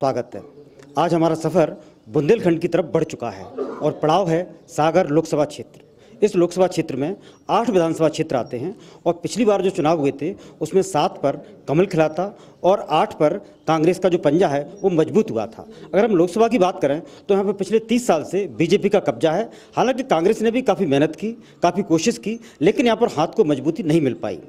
स्वागत है। आज हमारा सफ़र बुंदेलखंड की तरफ बढ़ चुका है और पड़ाव है सागर लोकसभा क्षेत्र। इस लोकसभा क्षेत्र में 8 विधानसभा क्षेत्र आते हैं और पिछली बार जो चुनाव हुए थे उसमें 7 पर कमल खिला था और 8 पर कांग्रेस का जो पंजा है वो मजबूत हुआ था। अगर हम लोकसभा की बात करें तो यहाँ पर पिछले 30 साल से बीजेपी का कब्जा है। हालांकि कांग्रेस ने भी काफ़ी मेहनत की, काफ़ी कोशिश की, लेकिन यहाँ पर हाथ को मजबूती नहीं मिल पाई।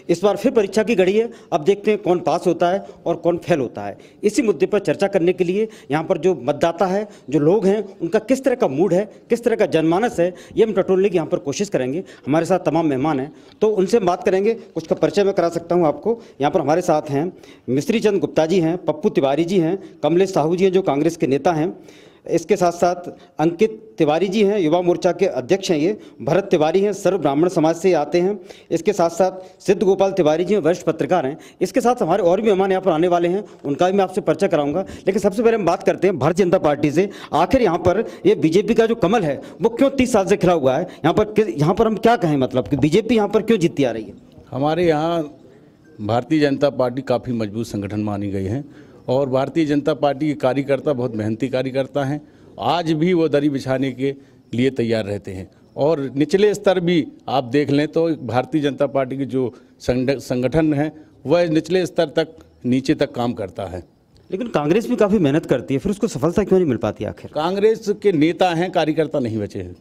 इस बार फिर परीक्षा की घड़ी है। अब देखते हैं कौन पास होता है और कौन फेल होता है। इसी मुद्दे पर चर्चा करने के लिए यहाँ पर जो मतदाता है, जो लोग हैं, उनका किस तरह का मूड है, किस तरह का जनमानस है, ये हम टटोलने की यहाँ पर कोशिश करेंगे। हमारे साथ तमाम मेहमान हैं तो उनसे बात करेंगे। कुछ का परिचय मैं करा सकता हूँ आपको। यहाँ पर हमारे साथ हैं मिस्त्री चंद गुप्ता जी हैं, पप्पू तिवारी जी हैं, कमलेश साहू जी हैं जो कांग्रेस के नेता हैं। इसके साथ साथ अंकित तिवारी जी हैं, युवा मोर्चा के अध्यक्ष हैं। ये भरत तिवारी हैं, सर्व ब्राह्मण समाज से आते हैं। इसके साथ साथ सिद्ध गोपाल तिवारी जी हैं, वरिष्ठ पत्रकार हैं। इसके साथ हमारे और भी मेहमान यहाँ पर आने वाले हैं, उनका भी मैं आपसे परिचय कराऊंगा। लेकिन सबसे पहले हम बात करते हैं भारतीय जनता पार्टी से। आखिर यहाँ पर ये बीजेपी का जो कमल है वो क्यों 30 साल से खिला हुआ है? यहाँ पर हम क्या कहें, मतलब कि बीजेपी यहाँ पर क्यों जीतती आ रही है? हमारे यहाँ भारतीय जनता पार्टी काफ़ी मजबूत संगठन मानी गई है और भारतीय जनता पार्टी के कार्यकर्ता बहुत मेहनती कार्यकर्ता हैं। आज भी वो दरी बिछाने के लिए तैयार रहते हैं और निचले स्तर भी आप देख लें तो भारतीय जनता पार्टी की जो संगठन है वह निचले स्तर तक, नीचे तक काम करता है। लेकिन कांग्रेस भी काफ़ी मेहनत करती है, फिर उसको सफलता क्यों नहीं मिल पाती आखिर? कांग्रेस के नेता हैं, कार्यकर्ता नहीं बचे हैं।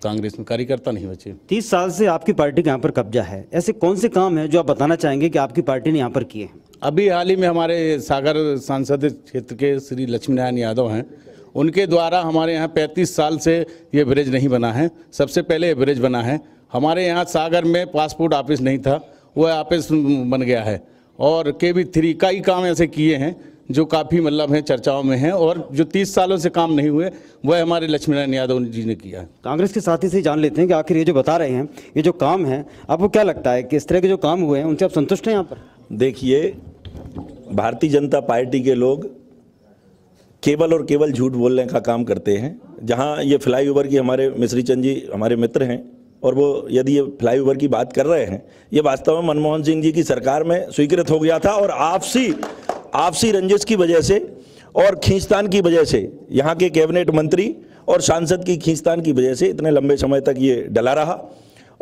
कांग्रेस में कार्यकर्ता नहीं बचे। 30 साल से आपकी पार्टी का यहाँ पर कब्जा है। ऐसे कौन से काम हैं जो आप बताना चाहेंगे कि आपकी पार्टी ने यहाँ पर किए हैं? अभी हाल ही में हमारे सागर सांसद क्षेत्र के श्री लक्ष्मी नारायण यादव हैं, उनके द्वारा हमारे यहाँ 35 साल से ये ब्रिज नहीं बना है। सबसे पहले ये ब्रिज बना है। हमारे यहाँ सागर में पासपोर्ट ऑफिस नहीं था, वह ऑफिस बन गया है और KB3 कई काम ऐसे किए हैं जो काफ़ी मतलब हैं, चर्चाओं में हैं और जो 30 सालों से काम नहीं हुए वह हमारे लक्ष्मी नारायण यादव जी ने किया है। कांग्रेस के साथी से जान लेते हैं कि आखिर ये जो बता रहे हैं, ये जो काम है, आपको क्या लगता है कि इस तरह के जो काम हुए हैं उनसे आप संतुष्ट हैं यहाँ पर? देखिए, भारतीय जनता पार्टी के लोग केवल और केवल झूठ बोलने का काम करते हैं। जहां ये फ्लाईओवर की हमारे मिस्त्री चंद जी हमारे मित्र हैं और वो यदि ये फ्लाईओवर की बात कर रहे हैं, ये वास्तव में मनमोहन सिंह जी की सरकार में स्वीकृत हो गया था और आपसी रंजिश की वजह से और खींचतान की वजह से यहाँ के कैबिनेट मंत्री और सांसद की खींचतान की वजह से इतने लंबे समय तक ये डला रहा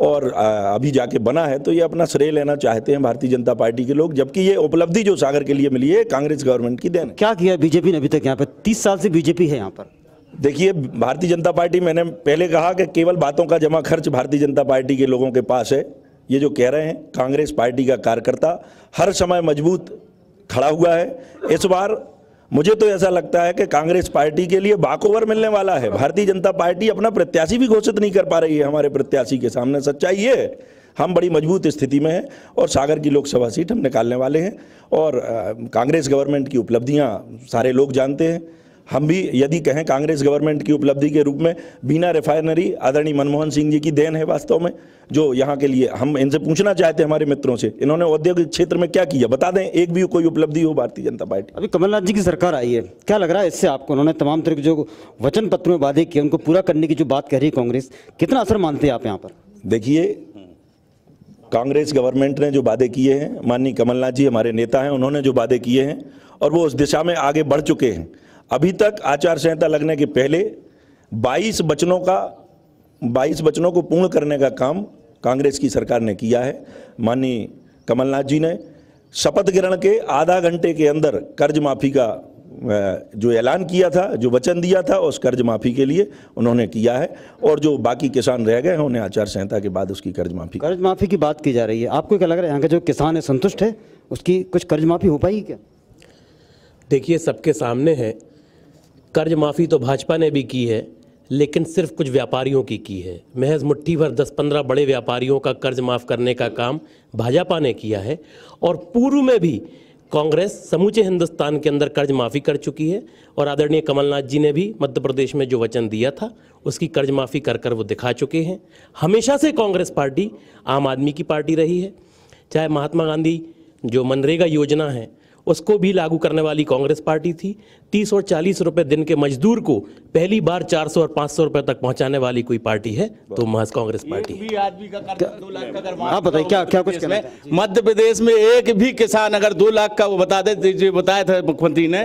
और अभी जाके बना है। तो ये अपना श्रेय लेना चाहते हैं भारतीय जनता पार्टी के लोग, जबकि ये उपलब्धि जो सागर के लिए मिली है कांग्रेस गवर्नमेंट की देन है। क्या किया बीजेपी ने अभी तक यहाँ पर? 30 साल से बीजेपी है यहाँ पर। देखिए, भारतीय जनता पार्टी, मैंने पहले कहा कि केवल बातों का जमा खर्च भारतीय जनता पार्टी के लोगों के पास है। ये जो कह रहे हैं, कांग्रेस पार्टी का कार्यकर्ता हर समय मजबूत खड़ा हुआ है। इस बार मुझे तो ऐसा लगता है कि कांग्रेस पार्टी के लिए बाकओवर मिलने वाला है। भारतीय जनता पार्टी अपना प्रत्याशी भी घोषित नहीं कर पा रही है। हमारे प्रत्याशी के सामने सच्चाई ये है, हम बड़ी मजबूत स्थिति में हैं और सागर की लोकसभा सीट हम निकालने वाले हैं और कांग्रेस गवर्नमेंट की उपलब्धियां सारे लोग जानते हैं। हम भी यदि कहें कांग्रेस गवर्नमेंट की उपलब्धि के रूप में बीना रिफाइनरी आदरणीय मनमोहन सिंह जी की देन है वास्तव में, जो यहाँ के लिए हम इनसे पूछना चाहते हैं हमारे मित्रों से, इन्होंने औद्योगिक क्षेत्र में क्या किया, बता दें एक भी कोई उपलब्धि हो भारतीय जनता पार्टी। अभी कमलनाथ जी की सरकार आई है, क्या लग रहा है इससे आपको? उन्होंने तमाम तरह के जो वचन पत्र में वादे किए उनको पूरा करने की जो बात कह रही है कांग्रेस, कितना असर मानते हैं आप यहाँ पर? देखिए, कांग्रेस गवर्नमेंट ने जो वादे किए हैं, माननीय कमलनाथ जी हमारे नेता हैं, उन्होंने जो वादे किए हैं और वो उस दिशा में आगे बढ़ चुके हैं। अभी तक आचार संहिता लगने के पहले 22 वचनों को पूर्ण करने का काम कांग्रेस की सरकार ने किया है। माननीय कमलनाथ जी ने शपथ ग्रहण के आधा घंटे के अंदर कर्ज माफ़ी का जो ऐलान किया था, जो वचन दिया था, उस कर्ज माफ़ी के लिए उन्होंने किया है और जो बाकी किसान रह गए हैं उन्हें आचार संहिता के बाद उसकी कर्ज माफ़ी की बात की जा रही है। आपको क्या लग रहा है, यहाँ के जो किसान है संतुष्ट है, उसकी कुछ कर्ज माफ़ी हो पाएगी क्या? देखिए, सबके सामने है, कर्ज माफ़ी तो भाजपा ने भी की है, लेकिन सिर्फ कुछ व्यापारियों की है। महज मुट्ठी भर 10-15 बड़े व्यापारियों का कर्ज माफ़ करने का काम भाजपा ने किया है और पूर्व में भी कांग्रेस समूचे हिंदुस्तान के अंदर कर्ज माफ़ी कर चुकी है और आदरणीय कमलनाथ जी ने भी मध्य प्रदेश में जो वचन दिया था उसकी कर्ज माफ़ी कर वो दिखा चुके हैं। हमेशा से कांग्रेस पार्टी आम आदमी की पार्टी रही है। चाहे महात्मा गांधी जो मनरेगा योजना है उसको भी लागू करने वाली कांग्रेस पार्टी थी। 30 और 40 रुपए दिन के मजदूर को पहली बार 400 और 500 रुपए तक पहुंचाने वाली कोई पार्टी है तो महज कांग्रेस पार्टी है। आप बताइए क्या कुछ कहना है? मध्य प्रदेश में एक भी किसान अगर 2 लाख का वो बता दे, जो बताया था मुख्यमंत्री ने,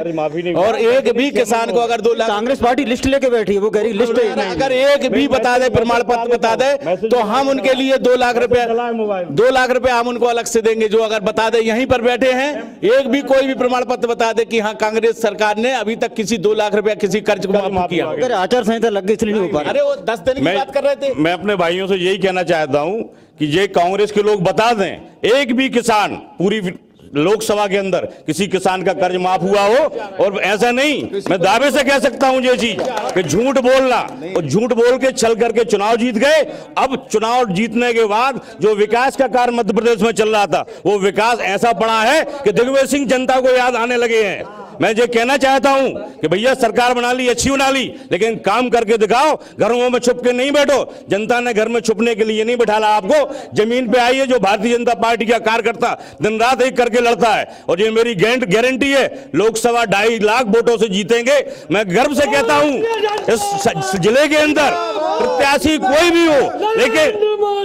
और एक भी किसान को अगर 2 लाख, कांग्रेस पार्टी लिस्ट लेके बैठी है, वो कह रही लिस्ट अगर एक भी बता दे, प्रमाण पत्र बता दे, तो हम उनके लिए 2 लाख रुपए हम उनको अलग से देंगे। जो अगर बता दे, यहीं पर बैठे हैं, एक भी कोई भी प्रमाण पत्र बता दे कि हाँ कांग्रेस सरकार ने अभी तक किसी 2 लाख रुपया किसी कर्ज को माफ किया। आचार संहिता लग गई इसलिए नहीं हो पा रहा। अरे वो 10 दिन की बात कर रहे थे। मैं अपने भाइयों से यही कहना चाहता हूं कि ये कांग्रेस के लोग बता दें, एक भी किसान पूरी लोकसभा के अंदर किसी किसान का कर्ज माफ हुआ हो। और ऐसा नहीं, मैं दावे से कह सकता हूं ये चीज कि झूठ बोलना और झूठ बोल के छल करके चुनाव जीत गए। अब चुनाव जीतने के बाद जो विकास का कार्य मध्य प्रदेश में चल रहा था, वो विकास ऐसा पड़ा है कि दिग्विजय सिंह जनता को याद आने लगे हैं। मैं ये कहना चाहता हूं कि भैया सरकार बना ली, अच्छी बना ली, लेकिन काम करके दिखाओ। घरों में छुप के नहीं बैठो। जनता ने घर में छुपने के लिए नहीं बैठाला आपको। जमीन पे आइए। जो भारतीय जनता पार्टी का कार्यकर्ता दिन रात एक करके लड़ता है, और ये मेरी गारंटी है, लोकसभा 2.5 लाख वोटों से जीतेंगे। मैं गर्व से कहता हूं इस जिले के अंदर प्रत्याशी कोई भी हो, लेकिन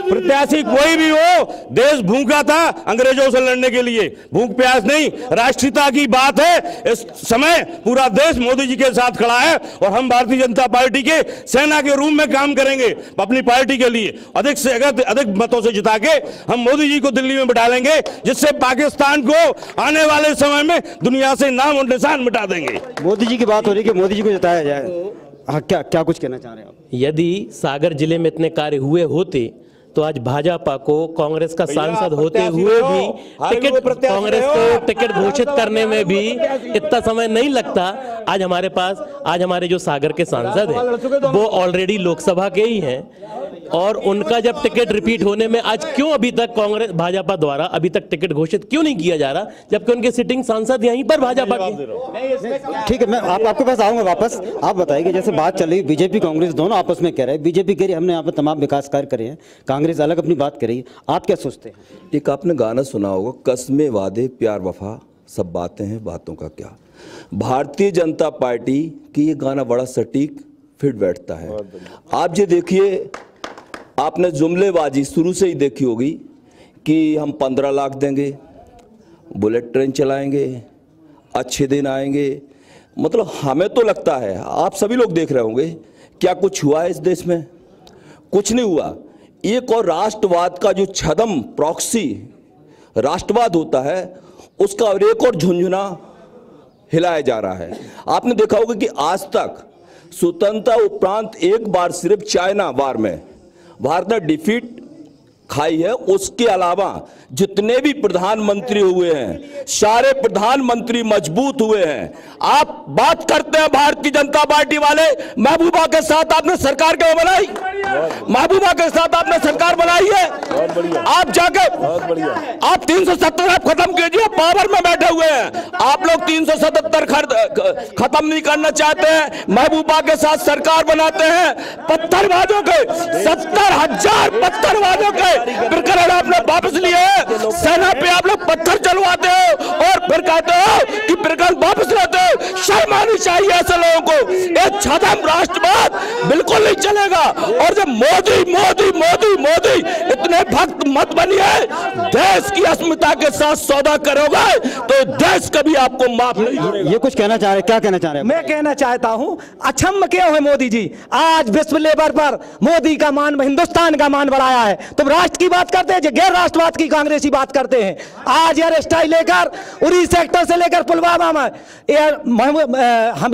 प्रत्याशी कोई भी हो, देश भूखा था अंग्रेजों से लड़ने के लिए, भूख प्यास नहीं, राष्ट्रीयता की बात है। इस समय पूरा देश मोदी जी के साथ खड़ा है और हम भारतीय जनता पार्टी के सेना के रूप में काम करेंगे अपनी पार्टी के लिए। अधिक से अधिक मतों से जिता के हम मोदी जी को दिल्ली में बिठा लेंगे, जिससे पाकिस्तान को आने वाले समय में दुनिया से नाम और निशान मिटा देंगे। मोदी जी की बात हो रही है कि मोदी जी को जिताया जाए। हाँ, क्या कुछ कहना चाह रहे हैं आप? यदि सागर जिले में इतने कार्य हुए होते तो आज भाजपा को कांग्रेस का सांसद होते हुए भी कांग्रेस को टिकट घोषित करने में भी इतना समय नहीं लगता। आज हमारे जो सागर के सांसद हैं वो ऑलरेडी लोकसभा के ही हैं, और उनका जब टिकट रिपीट होने में आज क्यों अभी तक कांग्रेस भाजपा द्वारा अभी तक टिकट घोषित क्यों नहीं किया जा रहा, जबकि उनके सिटिंग सांसद यहीं पर भाजपा के। ठीक है, मैं आपके पास आऊंगा वापस। आप बताइए, जैसे बात चल रही, बीजेपी कांग्रेस दोनों आपस में कह रहे हैं, बीजेपी कह रही हमने यहाँ पर तमाम विकास कार्य करे हैं, कांग्रेस अलग अपनी बात कर रही है। आप क्या सोचते हैं? एक आपने गाना सुना होगा, कस्में वादे प्यार वफा सब बातें हैं, बातों का क्या। भारतीय जनता पार्टी की ये गाना बड़ा सटीक फिट बैठता है। आप ये देखिए, आपने जुमलेबाजी शुरू से ही देखी होगी कि हम 15 लाख देंगे, बुलेट ट्रेन चलाएंगे, अच्छे दिन आएंगे। मतलब हमें तो लगता है, आप सभी लोग देख रहे होंगे, क्या कुछ हुआ है इस देश में? कुछ नहीं हुआ। एक और राष्ट्रवाद का जो छदम प्रॉक्सी राष्ट्रवाद होता है, उसका और एक और झुंझुना हिलाया जा रहा है। आपने देखा होगा कि आज तक स्वतंत्रता उपरांत एक बार सिर्फ चाइना वार में भारत ने डिफीट खाई है। उसके अलावा जितने भी प्रधानमंत्री हुए हैं, सारे प्रधानमंत्री मजबूत हुए हैं। आप बात करते हैं भारतीय जनता पार्टी वाले, महबूबा के साथ आपने सरकार क्यों बनाई? महबूबा के साथ आपने सरकार बनाई है। आप जाके आप 370 आप खत्म कीजिए, पावर में बैठे हुए हैं आप लोग। 377 खत्म नहीं करना चाहते हैं, महबूबा के साथ सरकार बनाते हैं। पत्थरबाजों के 70,000 पत्थरबाजों के प्रकरण आपने वापस लिए। सेना पे आप लोग पत्थर चलवाते हो और फिर कहते हो कि प्रकरण वापस लेते हो। शर्म आनी चाहिए ऐसे लोगों को। एक छदम राष्ट्रवाद बिल्कुल नहीं चलेगा। और जब मोदी मोदी मोदी मोदी इतने भक्त मत बनिए, देश की अस्मिता के साथ सौदा करोगे तो देश कभी आपको माफ नहीं करेगा। ये कुछ कहना चाह रहे, क्या कहना चाह रहे हैं? मैं कहना चाहता हूं, अक्षम क्यों है मोदी जी? आज विश्व लेवल पर मोदी का मान, हिंदुस्तान का मान बढ़ाया है। तुम राष्ट्र की बात करते हैं, गैर राष्ट्रवाद की कांग्रेसी बात करते हैं। आज एयर स्ट्राइक लेकर उरी सेक्टर से लेकर पुलवामा में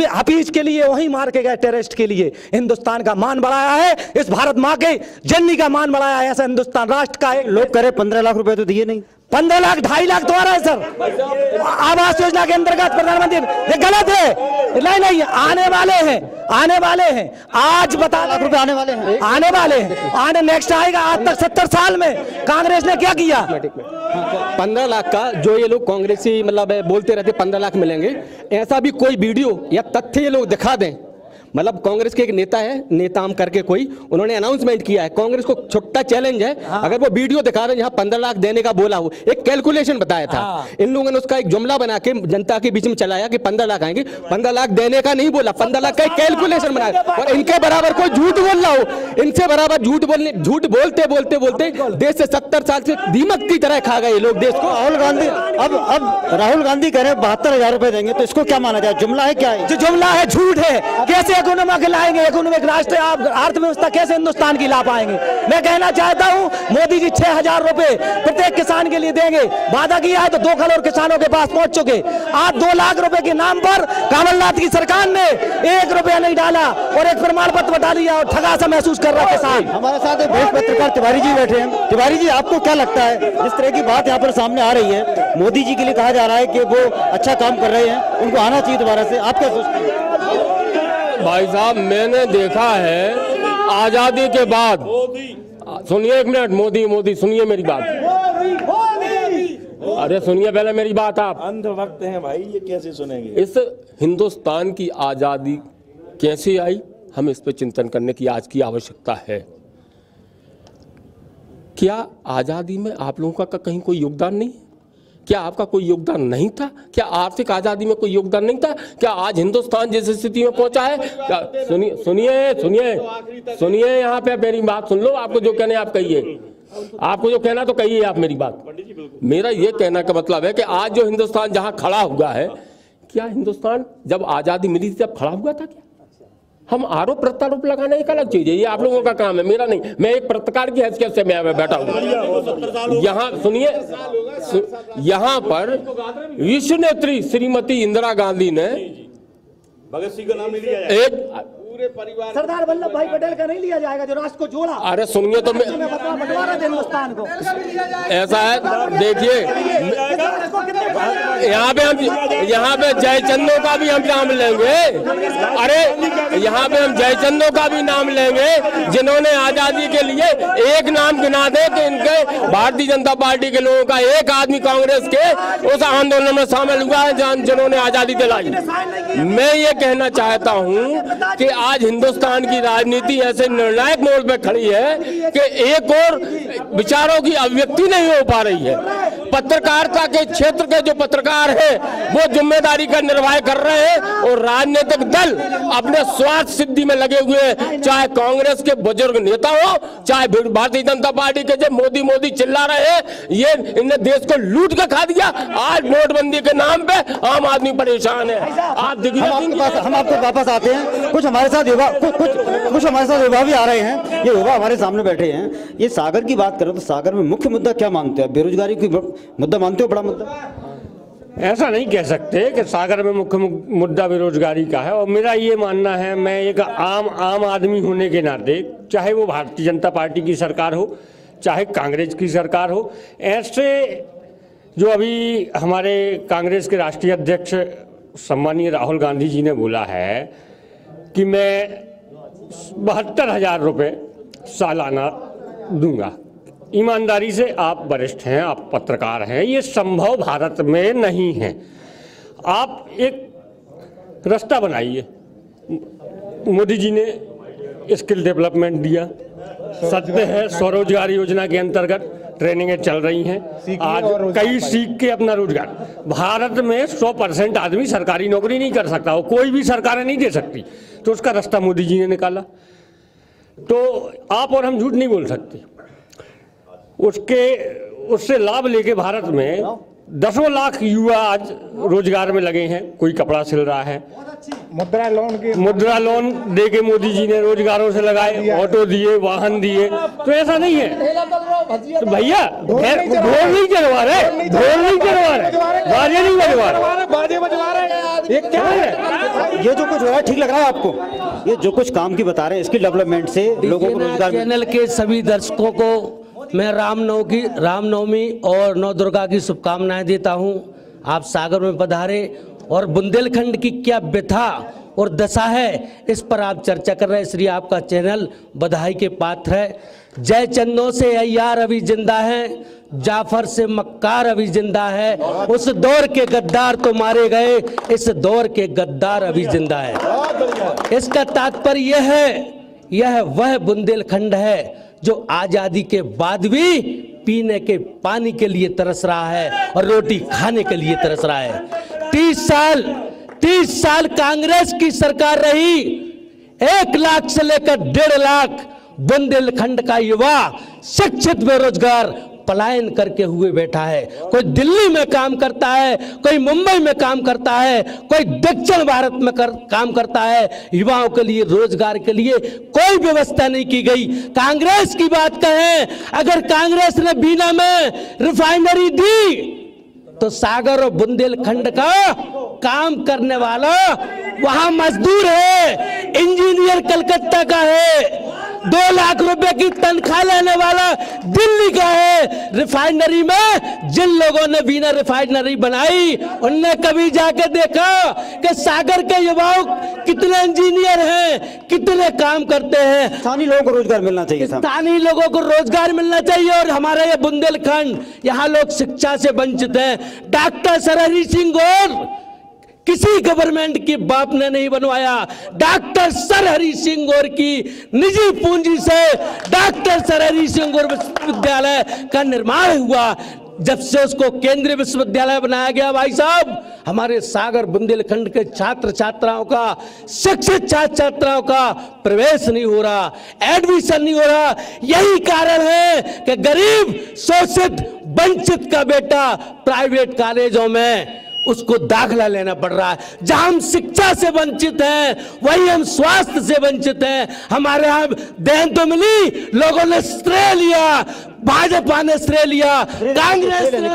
हफीज के लिए वहीं मार के गए टेररिस्ट के लिए हिंदुस्तान का मान बढ़ाया है। इस भारत माँ के जननी का मान बढ़ाया है। ऐसा हिंदुस्तान राष्ट्र का लोग करे 15 लाख रुपए तो दिए नहीं। 15 लाख 2.5 लाख तो आ रहा है सर, आवास योजना के अंतर्गत प्रधानमंत्री। ये गलत है। नहीं, आने वाले हैं। आज बता लाख रुपए आने वाले हैं, आने नेक्स्ट आएगा। आज तक 70 साल में कांग्रेस ने क्या किया? 15 लाख का जो ये लोग कांग्रेसी मतलब बोलते रहते 15 लाख मिलेंगे, ऐसा भी कोई वीडियो या तथ्य ये लोग दिखा दें। मतलब कांग्रेस के एक नेता है, नेताम करके कोई, उन्होंने अनाउंसमेंट किया है, कांग्रेस को छोटा चैलेंज है, अगर वो वीडियो दिखा रहे हैं जहां 15 लाख देने का बोला हो, एक कैलकुलेशन बताया था, इन लोगों ने उसका एक जुमला बना के जनता के बीच में चलाया कि 15 लाख आएंगे, 15 लाख देने का नहीं बोला, 15 लाख का एक कैलकुलेशन बनाया। और इनके बराबर कोई झूठ बोल रहा हो, इनसे बराबर झूठ बोलते बोलते बोलते देश से 70 साल से दीमक की तरह खा गए लोग देश को। राहुल गांधी अब राहुल गांधी कह रहे हैं 72,000 रुपए देंगे, तो इसको क्या माना जाए, जुमला है क्या है? जो जुमला है झूठ है। कैसे इकोनॉमिक लाएंगे, इकोनॉमिक राष्ट्र अर्थव्यवस्था कैसे हिंदुस्तान की ला पाएंगे? मैं कहना चाहता हूं मोदी जी 6,000 रुपए प्रत्येक किसान के लिए देंगे, वादा किया है तो 2 करोड़ किसानों के पास पहुंच चुके। आज 2 लाख रुपए के नाम पर कमलनाथ की सरकार ने 1 रुपया नहीं डाला और एक प्रमाण पत्र बता दिया और ठगा सा महसूस कर रहा किसान। हमारे साथ एक वरिष्ठ पत्रकार तिवारी जी बैठे हैं। तिवारी जी, आपको क्या लगता है, जिस तरह की बात यहाँ पर सामने आ रही है, मोदी जी के लिए कहा जा रहा है कि वो अच्छा काम कर रहे हैं, उनको आना चाहिए दोबारा से, आप क्या सोचते हैं? भाई साहब, मैंने देखा है आजादी के बाद, सुनिए एक मिनट, मोदी सुनिए मेरी बात, अरे सुनिए पहले मेरी बात। आप अंध वक्त हैं भाई, ये कैसे सुनेंगे? इस हिंदुस्तान की आजादी कैसे आई, हमें इस पर चिंतन करने की आज की आवश्यकता है। क्या आजादी में आप लोगों का कहीं कोई योगदान नहीं? क्या आपका कोई योगदान नहीं था? क्या आर्थिक आजादी में कोई योगदान नहीं था? क्या आज हिंदुस्तान जिस स्थिति में पहुंचा है, क्या सुनिए यहाँ पे मेरी बात सुन लो, आपको जो कहना है आप कहिए, आपको जो कहना तो कहिए आप मेरी बात। मेरा ये कहना का मतलब है कि आज जो हिंदुस्तान जहां खड़ा हुआ है, क्या हिंदुस्तान जब आजादी मिली थी तब खड़ा हुआ था क्या? हम आरोप प्रत्यारोप लगाना एक अलग चीज है, ये आप लोगों का काम है, मेरा नहीं। मैं एक पत्रकार की हैसियत से मैं बैठा हूँ यहाँ। सुनिए, यहाँ पर विश्व नेत्री श्रीमती इंदिरा गांधी ने भगत सिंह का नाम नहीं लिया जाएगा, एक पूरे परिवार, सरदार वल्लभ भाई पटेल का नहीं लिया जाएगा जो राष्ट्र को जोड़ा। अरे सुनिए तो मैं बंटवारा दे हिंदुस्तान को, ऐसा है, देखिए यहाँ पे जयचंदों का भी हम नाम लेंगे। अरे यहाँ पे हम जयचंदों का भी नाम लेंगे जिन्होंने आजादी के लिए एक नाम गिना दे कि इनके भारतीय जनता पार्टी के लोगों का एक आदमी कांग्रेस के उस आंदोलन में शामिल हुआ है जिन्होंने आजादी दिलाई। मैं ये कहना चाहता हूँ कि आज हिंदुस्तान की राजनीति ऐसे निर्णायक मोड़ पे खड़ी है कि एक और विचारों की अभिव्यक्ति नहीं हो पा रही है। पत्रकारिता के क्षेत्र के जो पत्रकार हैं वो जिम्मेदारी का निर्वाह कर रहे हैं और राजनीतिक दल अपने स्वार्थ सिद्धि में लगे हुए हैं, चाहे कांग्रेस के बुजुर्ग नेता हो, चाहे भारतीय जनता पार्टी के जो मोदी मोदी चिल्ला रहे हैं, ये इन्हें देश को लूट के खा दिया। आज नोटबंदी के नाम पे आम आदमी परेशान है। आज हम आपको वापस आते हैं। कुछ हमारे साथ युवा भी आ रहे हैं, ये युवा हमारे सामने बैठे हैं। ये सागर की बात करें तो सागर में मुख्य मुद्दा क्या मानते हैं? बेरोजगारी की मुद्दा मानते हो, बड़ा मुद्दा? ऐसा नहीं कह सकते कि सागर में मुख्य मुद्दा बेरोजगारी का है। और मेरा ये मानना है, मैं एक आम आदमी होने के नाते, चाहे वो भारतीय जनता पार्टी की सरकार हो चाहे कांग्रेस की सरकार हो, ऐसे जो अभी हमारे कांग्रेस के राष्ट्रीय अध्यक्ष सम्मानीय राहुल गांधी जी ने बोला है कि मैं 72,000 रुपये सालाना दूंगा। ईमानदारी से, आप वरिष्ठ हैं, आप पत्रकार हैं, ये संभव भारत में नहीं है। आप एक रास्ता बनाइए। मोदी जी ने स्किल डेवलपमेंट दिया, सत्य है, स्वरोजगार योजना के अंतर्गत ट्रेनिंगें चल रही हैं, आज कई सीख के अपना रोजगार। भारत में 100% आदमी सरकारी नौकरी नहीं कर सकता, वो कोई भी सरकारें नहीं दे सकती, तो उसका रास्ता मोदी जी ने निकाला। तो आप और हम झूठ नहीं बोल सकते। उससे लाभ लेके भारत में 10 लाख युवा आज रोजगार में लगे हैं। कोई कपड़ा सिल रहा है, मुद्रा लोन दे के मोदी जी ने रोजगारों से लगाए, ऑटो दिए, वाहन दिए। तो ऐसा नहीं है तो भैया, ढोल नहीं चलवा रहे, बाजे नहीं बजवा रहे। ये क्या है? ये जो कुछ हो रहा है ठीक लग रहा है आपको? ये जो कुछ काम की बता रहे हैं स्किल डेवलपमेंट से लोगों को रोजगार। चैनल के सभी दर्शकों को मैं रामनवमी और नौ दुर्गा की शुभकामनाएं देता हूं। आप सागर में पधारे और बुंदेलखंड की क्या व्यथा और दशा है, इस पर आप चर्चा कर रहे हैं। इसलिए आपका चैनल बधाई के पात्र है। जय चंदों से अय्यार अभी जिंदा हैं, जाफर से मक्कार अभी जिंदा है। उस दौर के गद्दार तो मारे गए, इस दौर के गद्दार अभी जिंदा है। इसका तात्पर्य यह वह बुंदेलखंड है जो आजादी के बाद भी पीने के पानी के लिए तरस रहा है और रोटी खाने के लिए तरस रहा है। 30 साल कांग्रेस की सरकार रही, 1 लाख से लेकर 1.5 लाख बुंदेलखंड का युवा शिक्षित बेरोजगार पलायन करके हुए बैठा है। कोई दिल्ली में काम करता है, कोई मुंबई में काम करता है, कोई दक्षिण भारत में काम करता है। युवाओं के लिए रोजगार के लिए कोई व्यवस्था नहीं की गई। कांग्रेस की बात कहें, अगर कांग्रेस ने बीना में रिफाइनरी दी तो सागर और बुंदेलखंड का काम करने वाला वहां मजदूर है, इंजीनियर कलकत्ता का है, 2 लाख रुपए की तनख्वाह लेने वाला दिल्ली का है। रिफाइनरी में जिन लोगों ने बीना रिफाइनरी बनाई, उनने कभी जाके देखा कि सागर के युवाओं कितने इंजीनियर हैं, कितने काम करते हैं। स्थानीय लोगों को रोजगार मिलना चाहिए, स्थानीय लोगों को रोजगार मिलना चाहिए। और हमारा ये बुंदेलखंड, यहाँ लोग शिक्षा से वंचित हैं। डॉक्टर सरहरी सिंह गौर किसी गवर्नमेंट के बाप ने नहीं बनवाया। डॉक्टर सरहरी सिंह गौर की निजी पूंजी से डॉक्टर सरहरी सिंह गौर विश्वविद्यालय का निर्माण हुआ। जब से उसको केंद्रीय विश्वविद्यालय बनाया गया, भाई साहब, हमारे सागर बुंदेलखंड के छात्र छात्राओं का, शिक्षित छात्र छात्राओं का प्रवेश नहीं हो रहा, एडमिशन नहीं हो रहा। यही कारण है कि गरीब शोषित वंचित का बेटा प्राइवेट कॉलेजों में उसको दाखला लेना पड़ रहा है। जहां हम शिक्षा से वंचित हैं, वही हम स्वास्थ्य से वंचित हैं। हमारे यहां देन तो मिली, लोगों ने श्रेय लिया, भाजपा ने श्रेय लिया, कांग्रेस ने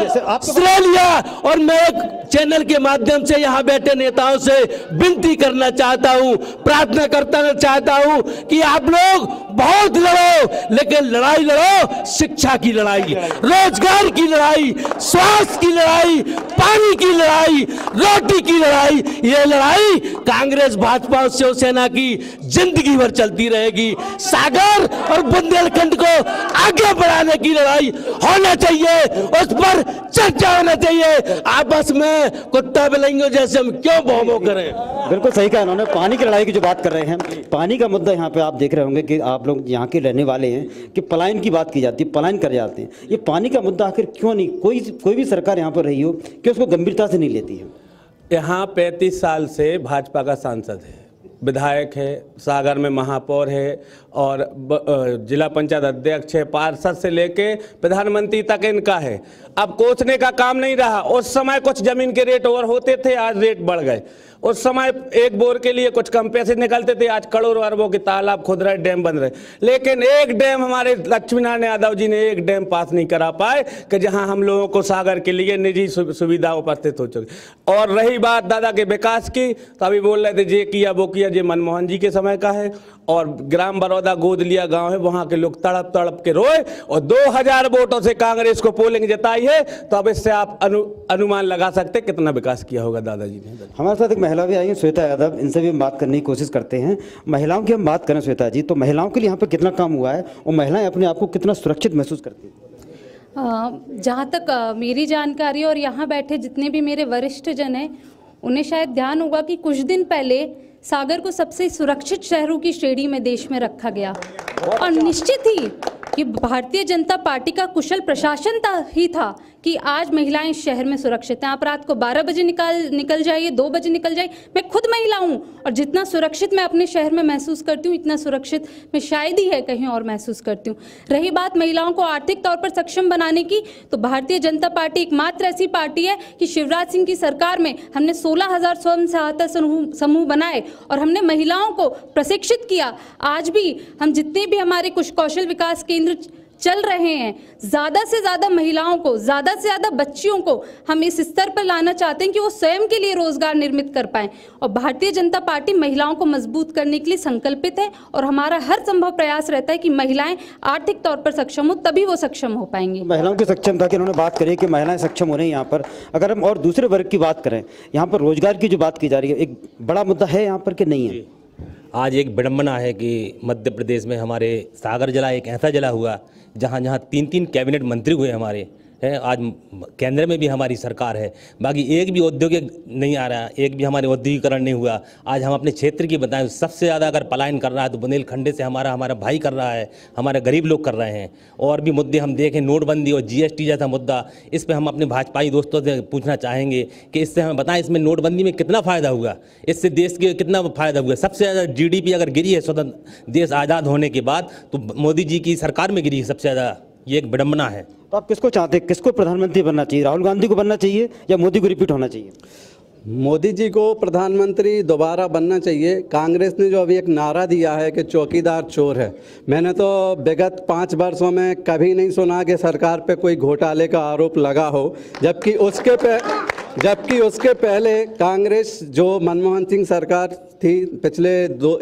श्रेय लिया। और मैं एक चैनल के माध्यम से यहाँ बैठे नेताओं से विनती करना चाहता हूँ, प्रार्थना करना चाहता हूँ कि आप लोग बहुत लड़ो, लेकिन लड़ाई लड़ो शिक्षा की लड़ाई, रोजगार की लड़ाई, स्वास्थ्य की लड़ाई, पानी की लड़ाई, रोटी की लड़ाई। ये लड़ाई कांग्रेस भाजपा और शिवसेना की जिंदगी भर चलती रहेगी। सागर और बुंदेलखंड को आगे बढ़ाने की लड़ाई होना चाहिए, उस पर चर्चा होना चाहिए। आपस में कुत्ता बिलाइयों जैसे हम क्यों भौं करें। बिल्कुल सही कहा उन्होंने। पानी की लड़ाई की जो बात कर रहे हैं, पानी का मुद्दा यहाँ पे आप देख रहे होंगे कि आप लोग यहाँ के रहने वाले हैं कि पलायन की बात की जाती है, पलायन कर जाते हैं। ये पानी का मुद्दा आखिर क्यों नहीं, कोई भी सरकार यहाँ पर रही हो कि उसको गंभीरता से नहीं लेती है। यहाँ 35 साल से भाजपा का सांसद है, विधायक है, सागर में महापौर है और जिला पंचायत अध्यक्ष है, पार्षद से लेके प्रधानमंत्री तक इनका है। अब कोसने का काम नहीं रहा। उस समय कुछ जमीन के रेट और होते थे, आज रेट बढ़ गए। उस समय एक बोर के लिए कुछ कम पैसे निकलते थे, आज करोड़ों अरबों के तालाब खुद रहे, डैम बन रहे। लेकिन एक डैम हमारे लक्ष्मीनारायण यादव जी ने एक डैम पास नहीं करा पाए कि जहां हम लोगों को सागर के लिए निजी सुविधा उपस्थित हो चुकी। और रही बात दादा के विकास की, तो अभी बोल रहे थे ये किया वो किया, ये मनमोहन जी के समय का है। और ग्राम बड़ौदा गोद लिया गांव है, वहां के लोग तड़प तड़प के रोए और 2000 वोटों से कांग्रेस को पोलिंग जताई है। तो अब इससे आप अनुमान लगा सकते कितना विकास किया होगा दादाजी ने। हमारे साथ एक महिला भी आई है, श्वेता यादव, इनसे भी हम बात करने की कोशिश करते हैं। महिलाओं की हम बात करें श्वेता जी, तो महिलाओं के लिए यहाँ पर कितना काम हुआ है और महिलाएं अपने आप को कितना सुरक्षित महसूस करती हैं? जहाँ तक मेरी जानकारी और यहाँ बैठे जितने भी मेरे वरिष्ठ जन हैं, उन्हें शायद ध्यान होगा कि कुछ दिन पहले सागर को सबसे सुरक्षित शहरों की श्रेणी में देश में रखा गया। और निश्चित ही कि भारतीय जनता पार्टी का कुशल प्रशासन ही था कि आज महिलाएं शहर में सुरक्षित हैं। आप रात को 12 बजे निकल जाइए, 2 बजे निकल जाइए, मैं खुद महिला हूं और जितना सुरक्षित मैं अपने शहर में महसूस करती हूं, इतना सुरक्षित मैं शायद ही है कहीं और महसूस करती हूं। रही बात महिलाओं को आर्थिक तौर पर सक्षम बनाने की, तो भारतीय जनता पार्टी एकमात्र ऐसी पार्टी है कि शिवराज सिंह की सरकार में हमने 16,000 स्वयं सहायता समूह बनाए और हमने महिलाओं को प्रशिक्षित किया। आज भी हम जितने भी हमारे कुछ कौशल विकास केंद्र चल रहे हैं, ज़्यादा से ज़्यादा महिलाओं को, ज़्यादा से ज़्यादा बच्चियों को हम इस स्तर पर लाना चाहते हैं कि वो स्वयं के लिए रोजगार निर्मित कर पाएं। और भारतीय जनता पार्टी महिलाओं को मजबूत करने के लिए संकल्पित है और हमारा हर संभव प्रयास रहता है कि महिलाएं आर्थिक तौर पर सक्षम हो, तभी वो सक्षम हो पाएंगी। महिलाओं की सक्षमता की उन्होंने बात करी कि महिलाएं सक्षम हो रही हैं यहाँ पर। अगर हम और दूसरे वर्ग की बात करें, यहाँ पर रोजगार की जो बात की जा रही है, एक बड़ा मुद्दा है यहाँ पर कि नहीं है? आज एक विडंबना है कि मध्य प्रदेश में हमारे सागर जिला एक ऐसा जिला हुआ जहाँ 3 कैबिनेट मंत्री हुए हमारे हैं। आज केंद्र में भी हमारी सरकार है, बाकी एक भी औद्योगिक नहीं आ रहा, एक भी हमारे औद्योगिकरण नहीं हुआ। आज हम अपने क्षेत्र की बताएं, सबसे ज़्यादा अगर पलायन कर रहा है तो बुंदेलखंड से हमारा भाई कर रहा है, हमारे गरीब लोग कर रहे हैं। और भी मुद्दे हम देखें, नोटबंदी और जीएसटी जैसा मुद्दा, इस पर हम अपने भाजपाई दोस्तों से पूछना चाहेंगे कि इससे हमें बताएं, इसमें नोटबंदी में कितना फ़ायदा हुआ, इससे देश के कितना फ़ायदा हुआ। सबसे ज़्यादा जीडीपी अगर गिरी है स्वतंत्र देश आज़ाद होने के बाद, तो मोदी जी की सरकार में गिरी है सबसे ज़्यादा। ये एक विडंबना है। तो आप किसको चाहते हैं, किसको प्रधानमंत्री बनना चाहिए? राहुल गांधी को बनना चाहिए या मोदी को रिपीट होना चाहिए? मोदी जी को प्रधानमंत्री दोबारा बनना चाहिए। कांग्रेस ने जो अभी एक नारा दिया है कि चौकीदार चोर है, मैंने तो विगत 5 वर्षों में कभी नहीं सुना कि सरकार पे कोई घोटाले का आरोप लगा हो। जबकि उसके पहले कांग्रेस जो मनमोहन सिंह सरकार थी पिछले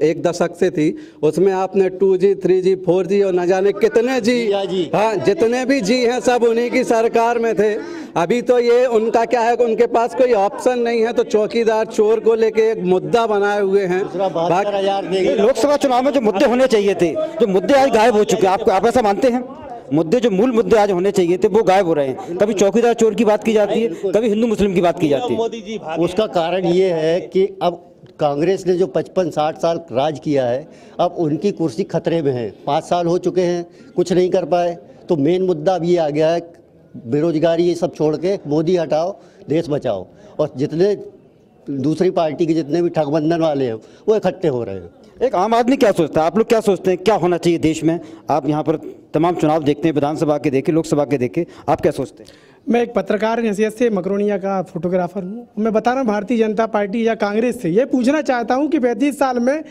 1 दशक से थी, उसमें आपने 2G 3G 4G और न जाने कितने जी, हाँ जितने भी जी हैं सब उन्हीं की सरकार में थे। अभी तो ये उनका क्या है, उनके पास कोई ऑप्शन नहीं है, तो चौकीदार चोर को लेके एक मुद्दा बनाए हुए हैं। लोकसभा चुनाव में जो मुद्दे होने चाहिए थे, जो मुद्दे आज गायब हो चुके हैं, आप ऐसा मानते हैं? मुद्दे जो मूल मुद्दे आज होने चाहिए थे वो गायब हो रहे हैं। कभी चौकीदार चोर की बात की जाती है, कभी हिंदू मुस्लिम की बात की जाती है। उसका कारण ये है कि अब कांग्रेस ने जो 55-60 साल राज किया है, अब उनकी कुर्सी खतरे में है। 5 साल हो चुके हैं, कुछ नहीं कर पाए। तो मेन मुद्दा अब ये आ गया है, बेरोजगारी ये सब छोड़ के मोदी हटाओ, देश बचाओ। और जितने दूसरी पार्टी के जितने भी ठगबंधन वाले हैं वो इकट्ठे हो रहे हैं। एक आम आदमी क्या सोचता है, आप लोग क्या सोचते हैं, क्या होना चाहिए देश में? आप यहाँ पर तमाम चुनाव देखते हैं, विधानसभा के देखे, लोकसभा के देखे, आप क्या सोचते हैं? मैं एक पत्रकार हैसियत से मकरोनिया का फोटोग्राफर हूँ। मैं बता रहा हूँ भारतीय जनता पार्टी या कांग्रेस से ये पूछना चाहता हूँ कि 35 साल में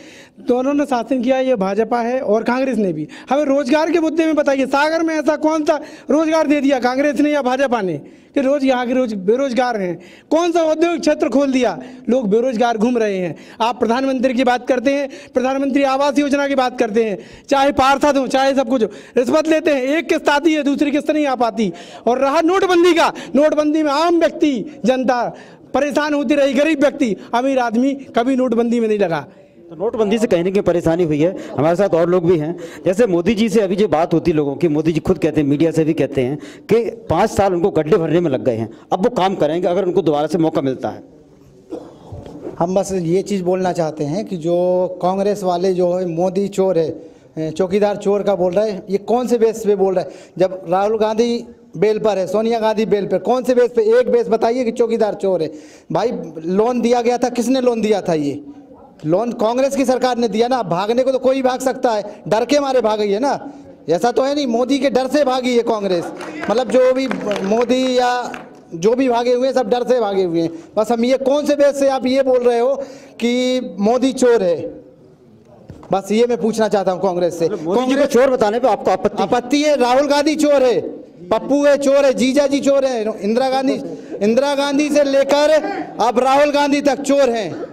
दोनों ने शासन किया, ये भाजपा है और कांग्रेस ने भी। हमें रोजगार के मुद्दे में बताइए, सागर में ऐसा कौन सा रोजगार दे दिया कांग्रेस ने या भाजपा ने कि यहाँ के बेरोजगार हैं? कौन सा औद्योगिक क्षेत्र खोल दिया? लोग बेरोजगार घूम रहे हैं। आप प्रधानमंत्री की बात करते हैं, प्रधानमंत्री आवास योजना की बात करते हैं, चाहे पार्षद हो चाहे सब कुछ, रिश्वत लेते हैं। एक किस्त आती है, दूसरी किस्त नहीं आ पाती। और रहा नोटबंदी का, नोटबंदी में आम व्यक्ति जनता परेशान होती रही, गरीब व्यक्ति, अमीर आदमी कभी नोटबंदी में नहीं लगा। तो नोटबंदी से कहीं ना कहीं परेशानी हुई है। हमारे साथ और लोग भी हैं। जैसे मोदी जी से अभी जो बात होती है लोगों की, मोदी जी खुद कहते हैं, मीडिया से भी कहते हैं कि 5 साल उनको गड्ढे भरने में लग गए हैं, अब वो काम करेंगे अगर उनको दोबारा से मौका मिलता है। हम बस ये चीज़ बोलना चाहते हैं कि जो कांग्रेस वाले जो है मोदी चोर है, चौकीदार चोर का बोल रहे हैं, ये कौन से बेस पे बोल रहे हैं? जब राहुल गांधी बेल पर है, सोनिया गांधी बेल पर, कौन से बेस पे? एक बेस बताइए कि चौकीदार चोर है। भाई लोन दिया गया था, किसने लोन दिया था? ये लोन कांग्रेस की सरकार ने दिया ना। भागने को तो कोई भाग सकता है, डर के मारे भाग गई है ना। ऐसा तो है नहीं मोदी के डर से भागी है कांग्रेस। मतलब जो भी मोदी या जो भी भागे हुए हैं सब डर से भागे हुए हैं। बस हम ये कौन से बेस से आप ये बोल रहे हो कि मोदी चोर है? बस ये मैं पूछना चाहता हूँ कांग्रेस से। मोदी को चोर बताने पे आपको आपत्ति है? राहुल गांधी चोर है, पप्पू है चोर है, जीजा जी चोर है, इंदिरा गांधी से लेकर अब राहुल गांधी तक चोर हैं।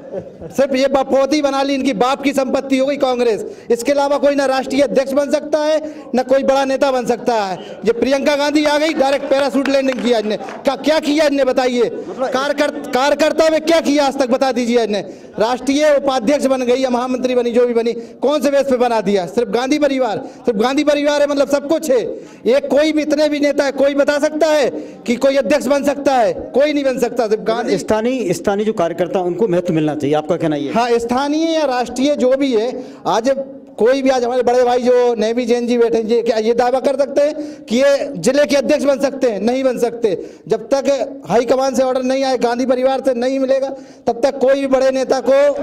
सिर्फ ये बपोती बना ली, इनकी बाप की संपत्ति हो गई कांग्रेस। इसके अलावा कोई ना राष्ट्रीय अध्यक्ष बन सकता है, ना कोई बड़ा नेता बन सकता है। ये प्रियंका गांधी आ गई, डायरेक्ट पैराशूट लैंडिंग किया इनने। क्या किया इनने बताइए? कार्यकर्ता में क्या किया आज तक बता दीजिए इनने? राष्ट्रीय उपाध्यक्ष बन गई या महामंत्री बनी, जो भी बनी, कौन से बेस पे बना दिया? सिर्फ गांधी परिवार, सिर्फ गांधी परिवार है मतलब सब कुछ है। एक कोई भी, इतने भी नेता है, कोई बता सकता है कि कोई अध्यक्ष बन सकता है? कोई नहीं बन सकता। सिर्फ गांधी। स्थानीय जो कार्यकर्ता उनको महत्व मिलना चाहिए, आपका कहना ये? हाँ, स्थानीय या राष्ट्रीय जो भी है। आज कोई भी, आज हमारे बड़े भाई जो नेवी जैन जी बैठे हैं, क्या ये दावा कर सकते हैं कि ये जिले के अध्यक्ष बन सकते हैं? नहीं बन सकते। जब तक हाईकमान से ऑर्डर नहीं आए, गांधी परिवार से नहीं मिलेगा, तब तक कोई भी बड़े नेता को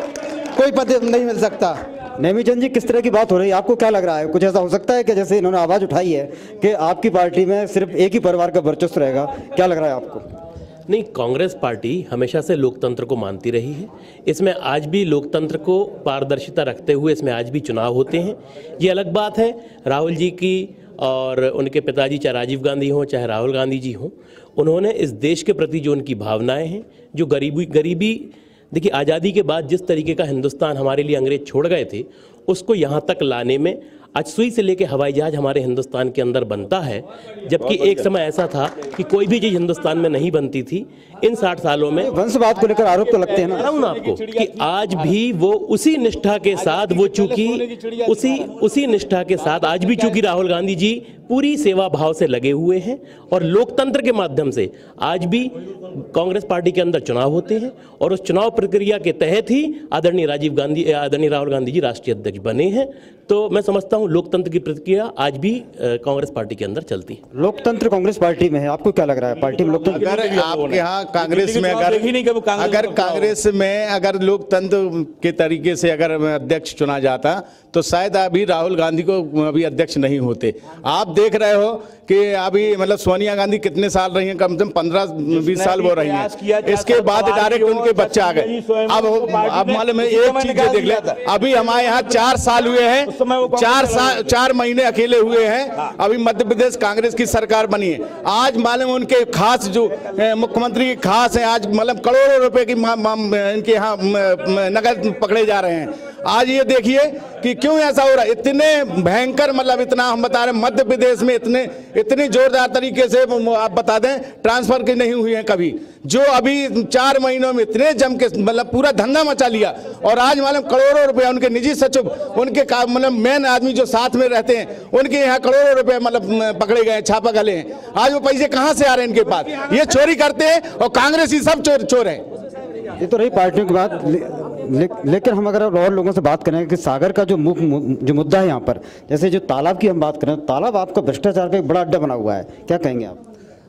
कोई पद नहीं मिल सकता। नेमी चंद जी, किस तरह की बात हो रही है, आपको क्या लग रहा है? कुछ ऐसा हो सकता है कि जैसे इन्होंने आवाज़ उठाई है कि आपकी पार्टी में सिर्फ एक ही परिवार का वर्चस्व रहेगा, क्या लग रहा है आपको? नहीं, कांग्रेस पार्टी हमेशा से लोकतंत्र को मानती रही है। इसमें आज भी लोकतंत्र को पारदर्शिता रखते हुए इसमें आज भी चुनाव होते हैं। ये अलग बात है, राहुल जी की और उनके पिताजी चाहे राजीव गांधी हों चाहे राहुल गांधी जी हों, उन्होंने इस देश के प्रति जो उनकी भावनाएं हैं, जो गरीबी देखिए आज़ादी के बाद जिस तरीके का हिंदुस्तान हमारे लिए अंग्रेज छोड़ गए थे, उसको यहाँ तक लाने में आज सुई से लेके हवाई जहाज हमारे हिंदुस्तान के अंदर बनता है, जबकि एक समय ऐसा था कि कोई भी चीज़ हिंदुस्तान में नहीं बनती थी। इन 60 सालों में वंशवाद को लेकर आरोप तो लगते हैं ना आपको कि आज भी वो उसी निष्ठा के साथ वो चूंकि उसी निष्ठा के साथ आज भी चूंकि राहुल गांधी जी पूरी सेवा भाव से लगे हुए हैं और लोकतंत्र के माध्यम से आज भी कांग्रेस पार्टी के अंदर चुनाव होते हैं और उस चुनाव प्रक्रिया के तहत ही आदरणीय राहुल गांधी जी राष्ट्रीय अध्यक्ष बने हैं। तो मैं समझता हूं लोकतंत्र की प्रक्रिया आज भी कांग्रेस पार्टी के अंदर चलती है। लोकतंत्र कांग्रेस पार्टी में है, आपको क्या लग रहा है पार्टी में लोकतंत्र? अगर आपके यहाँ कांग्रेस में अगर कांग्रेस में अगर लोकतंत्र के तरीके से अगर अध्यक्ष चुना जाता तो शायद अभी राहुल गांधी को अभी अध्यक्ष नहीं होते। आप देख रहे हो कि अभी मतलब सोनिया गांधी कितने साल रही हैं, कम से कम 15-20 साल वो रही हैं। इसके बाद डायरेक्ट उनके बच्चे आ गए। अब मालूम है एक चीज देख ले, अभी हमारे यहाँ 4 साल हुए हैं, 4 महीने अकेले हुए हैं, अभी मध्य प्रदेश कांग्रेस की सरकार बनी है। आज मालूम उनके खास जो मुख्यमंत्री के खास हैं, आज मतलब करोड़ों रुपए की इनके यहाँ नकद पकड़े जा रहे हैं। आज ये देखिए कि क्यों ऐसा हो रहा है। इतने भयंकर मतलब इतना हम बता रहे हैं मध्य प्रदेश में इतनी जोरदार तरीके से आप बता दें ट्रांसफर की नहीं हुई है कभी, जो अभी 4 महीनों में इतने जम के मतलब पूरा धंधा मचा लिया। और आज मालूम करोड़ों रुपए उनके निजी सचिव, उनके मतलब मेन आदमी जो साथ में रहते हैं, उनके यहाँ करोड़ों रुपए मतलब पकड़े गए, छापा गले हैं। आज वो पैसे कहाँ से आ रहे हैं इनके पास? ये चोरी करते हैं और कांग्रेसी सब चोर हैं। ये तो रही पार्टियों की बात, लेकिन हम अगर और लोगों से बात करें कि सागर का जो मुद्दा है यहाँ पर, जैसे जो तालाब की हम बात करें, तालाब आपका भ्रष्टाचार का एक बड़ा अड्डा बना हुआ है, क्या कहेंगे आप?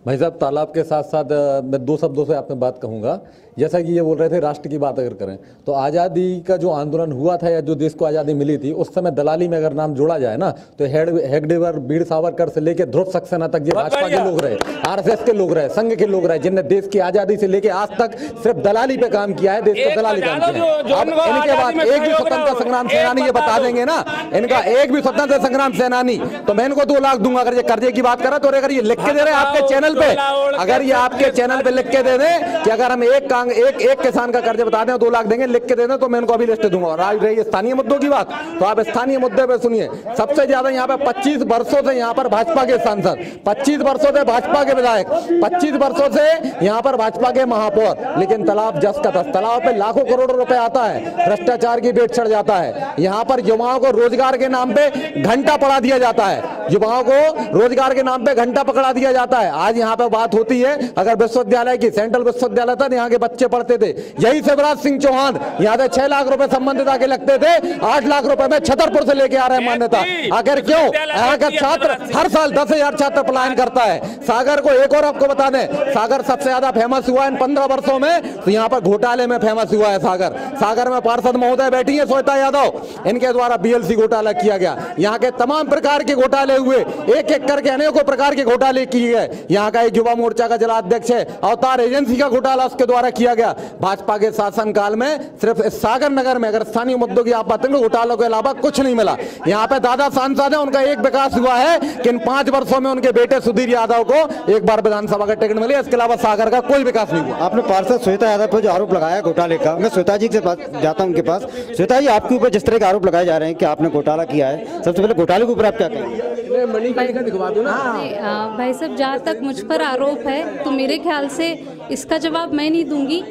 भाई साहब, तालाब के साथ साथ मैं 2 शब्दों से आपने बात कहूँगा। जैसा कि ये बोल रहे थे राष्ट्र की बात अगर करें तो आज़ादी का जो आंदोलन हुआ था या जो देश को आज़ादी मिली थी, उस समय दलाली में अगर नाम जोड़ा जाए ना तो हेगडेवर, वीर सावरकर से लेकर ध्रुव सक्सेना तक ये भाजपा के लोग रहे, आरएसएस के लोग रहे, संघ के लोग रहे, जिनने देश की आज़ादी से लेकर आज तक सिर्फ दलाली पे काम किया है, देश को दलाली काम किया है। अब इनके बाद एक भी स्वतंत्रता संग्राम सेनानी ये बता देंगे ना, इनका एक भी स्वतंत्रता संग्राम सेनानी, तो मैं इनको 2 लाख दूंगा। अगर ये कर्जे की बात करा तो अगर ये लिख के दे रहे हैं आपके चैनल पे, अगर ये आपके चैनल पे लिख के दे दें कि अगर हम एक किसान का कर्ज बता दें 2 लाख देंगे, लिख के दे दें, तो मैं इनको अभी लिस्ट दूंगा। और आज रही स्थानीय मुद्दों की बात, तो आप स्थानीय मुद्दे पे सुनिए। सबसे ज्यादा यहाँ पे 25 वर्षों से यहाँ पर भाजपा के सांसद, 25 वर्षों से भाजपा के विधायक, 25 वर्षों से यहाँ पर भाजपा के महापौर, लेकिन तालाब जस का तस, तालाब पे लाखों करोड़ों रुपए आता है, भ्रष्टाचार की भेंट चढ़ जाता है। यहाँ पर युवाओं को रोजगार के नाम पे घंटा पड़ा दिया जाता है, युवाओं को रोजगार के नाम पे घंटा पकड़ा दिया जाता है। आज यहाँ पे बात होती है अगर विश्वविद्यालय की, सेंट्रल विश्वविद्यालय था, यहाँ के बच्चे पढ़ते थे, यही शिवराज सिंह चौहान यहाँ पे 6 लाख रुपए संबंधिता के लगते थे, 8 लाख रुपए में छतरपुर से लेके आ रहे हैं मान्यता। आखिर क्यों? यहाँ का छात्र हर साल 10,000 छात्र पलायन करता है। सागर को एक और आपको बता दें, सागर सबसे ज्यादा फेमस हुआ इन 15 वर्षों में, तो यहाँ पर घोटाले में फेमस हुआ है सागर। सागर में पार्षद महोदय बैठी है श्वेता यादव, इनके द्वारा बीएलसी घोटाला किया गया। यहाँ के तमाम प्रकार के घोटाले हुए, एक एक करके अनेकों प्रकार के घोटाले किए गए। यहाँ का एक युवा मोर्चा का जिला अध्यक्ष है, अवतार एजेंसी का घोटाला उसके द्वारा किया गया। भाजपा के शासनकाल में सिर्फ सागर नगर में अगर स्थानीय मुद्दों की आप बात करें, घोटालों के अलावा कुछ नहीं मिला। यहाँ पे दादा सांसद है, उनका एक विकास हुआ है कि इन 5 वर्षों में उनके बेटे सुधीर यादव को एक बार विधानसभा का टिकट मिली, इसके अलावा सागर का कोई विकास नहीं हुआ। आपने पार्षद श्वेता यादव पर जो आरोप लगाया घोटाले का, मैं श्वेता जी से जाता हूँ उनके पास। श्वेता जी, आपके ऊपर जिस तरह के आरोप लगाए जा रहे हैं कि आपने घोटाला किया है, सबसे पहले घोटाले के ऊपर आप क्या कहेंगे? भाई साहब, जहाँ तक मुझ पर आरोप है तो मेरे ख्याल से इसका जवाब मैं नहीं दूंगी।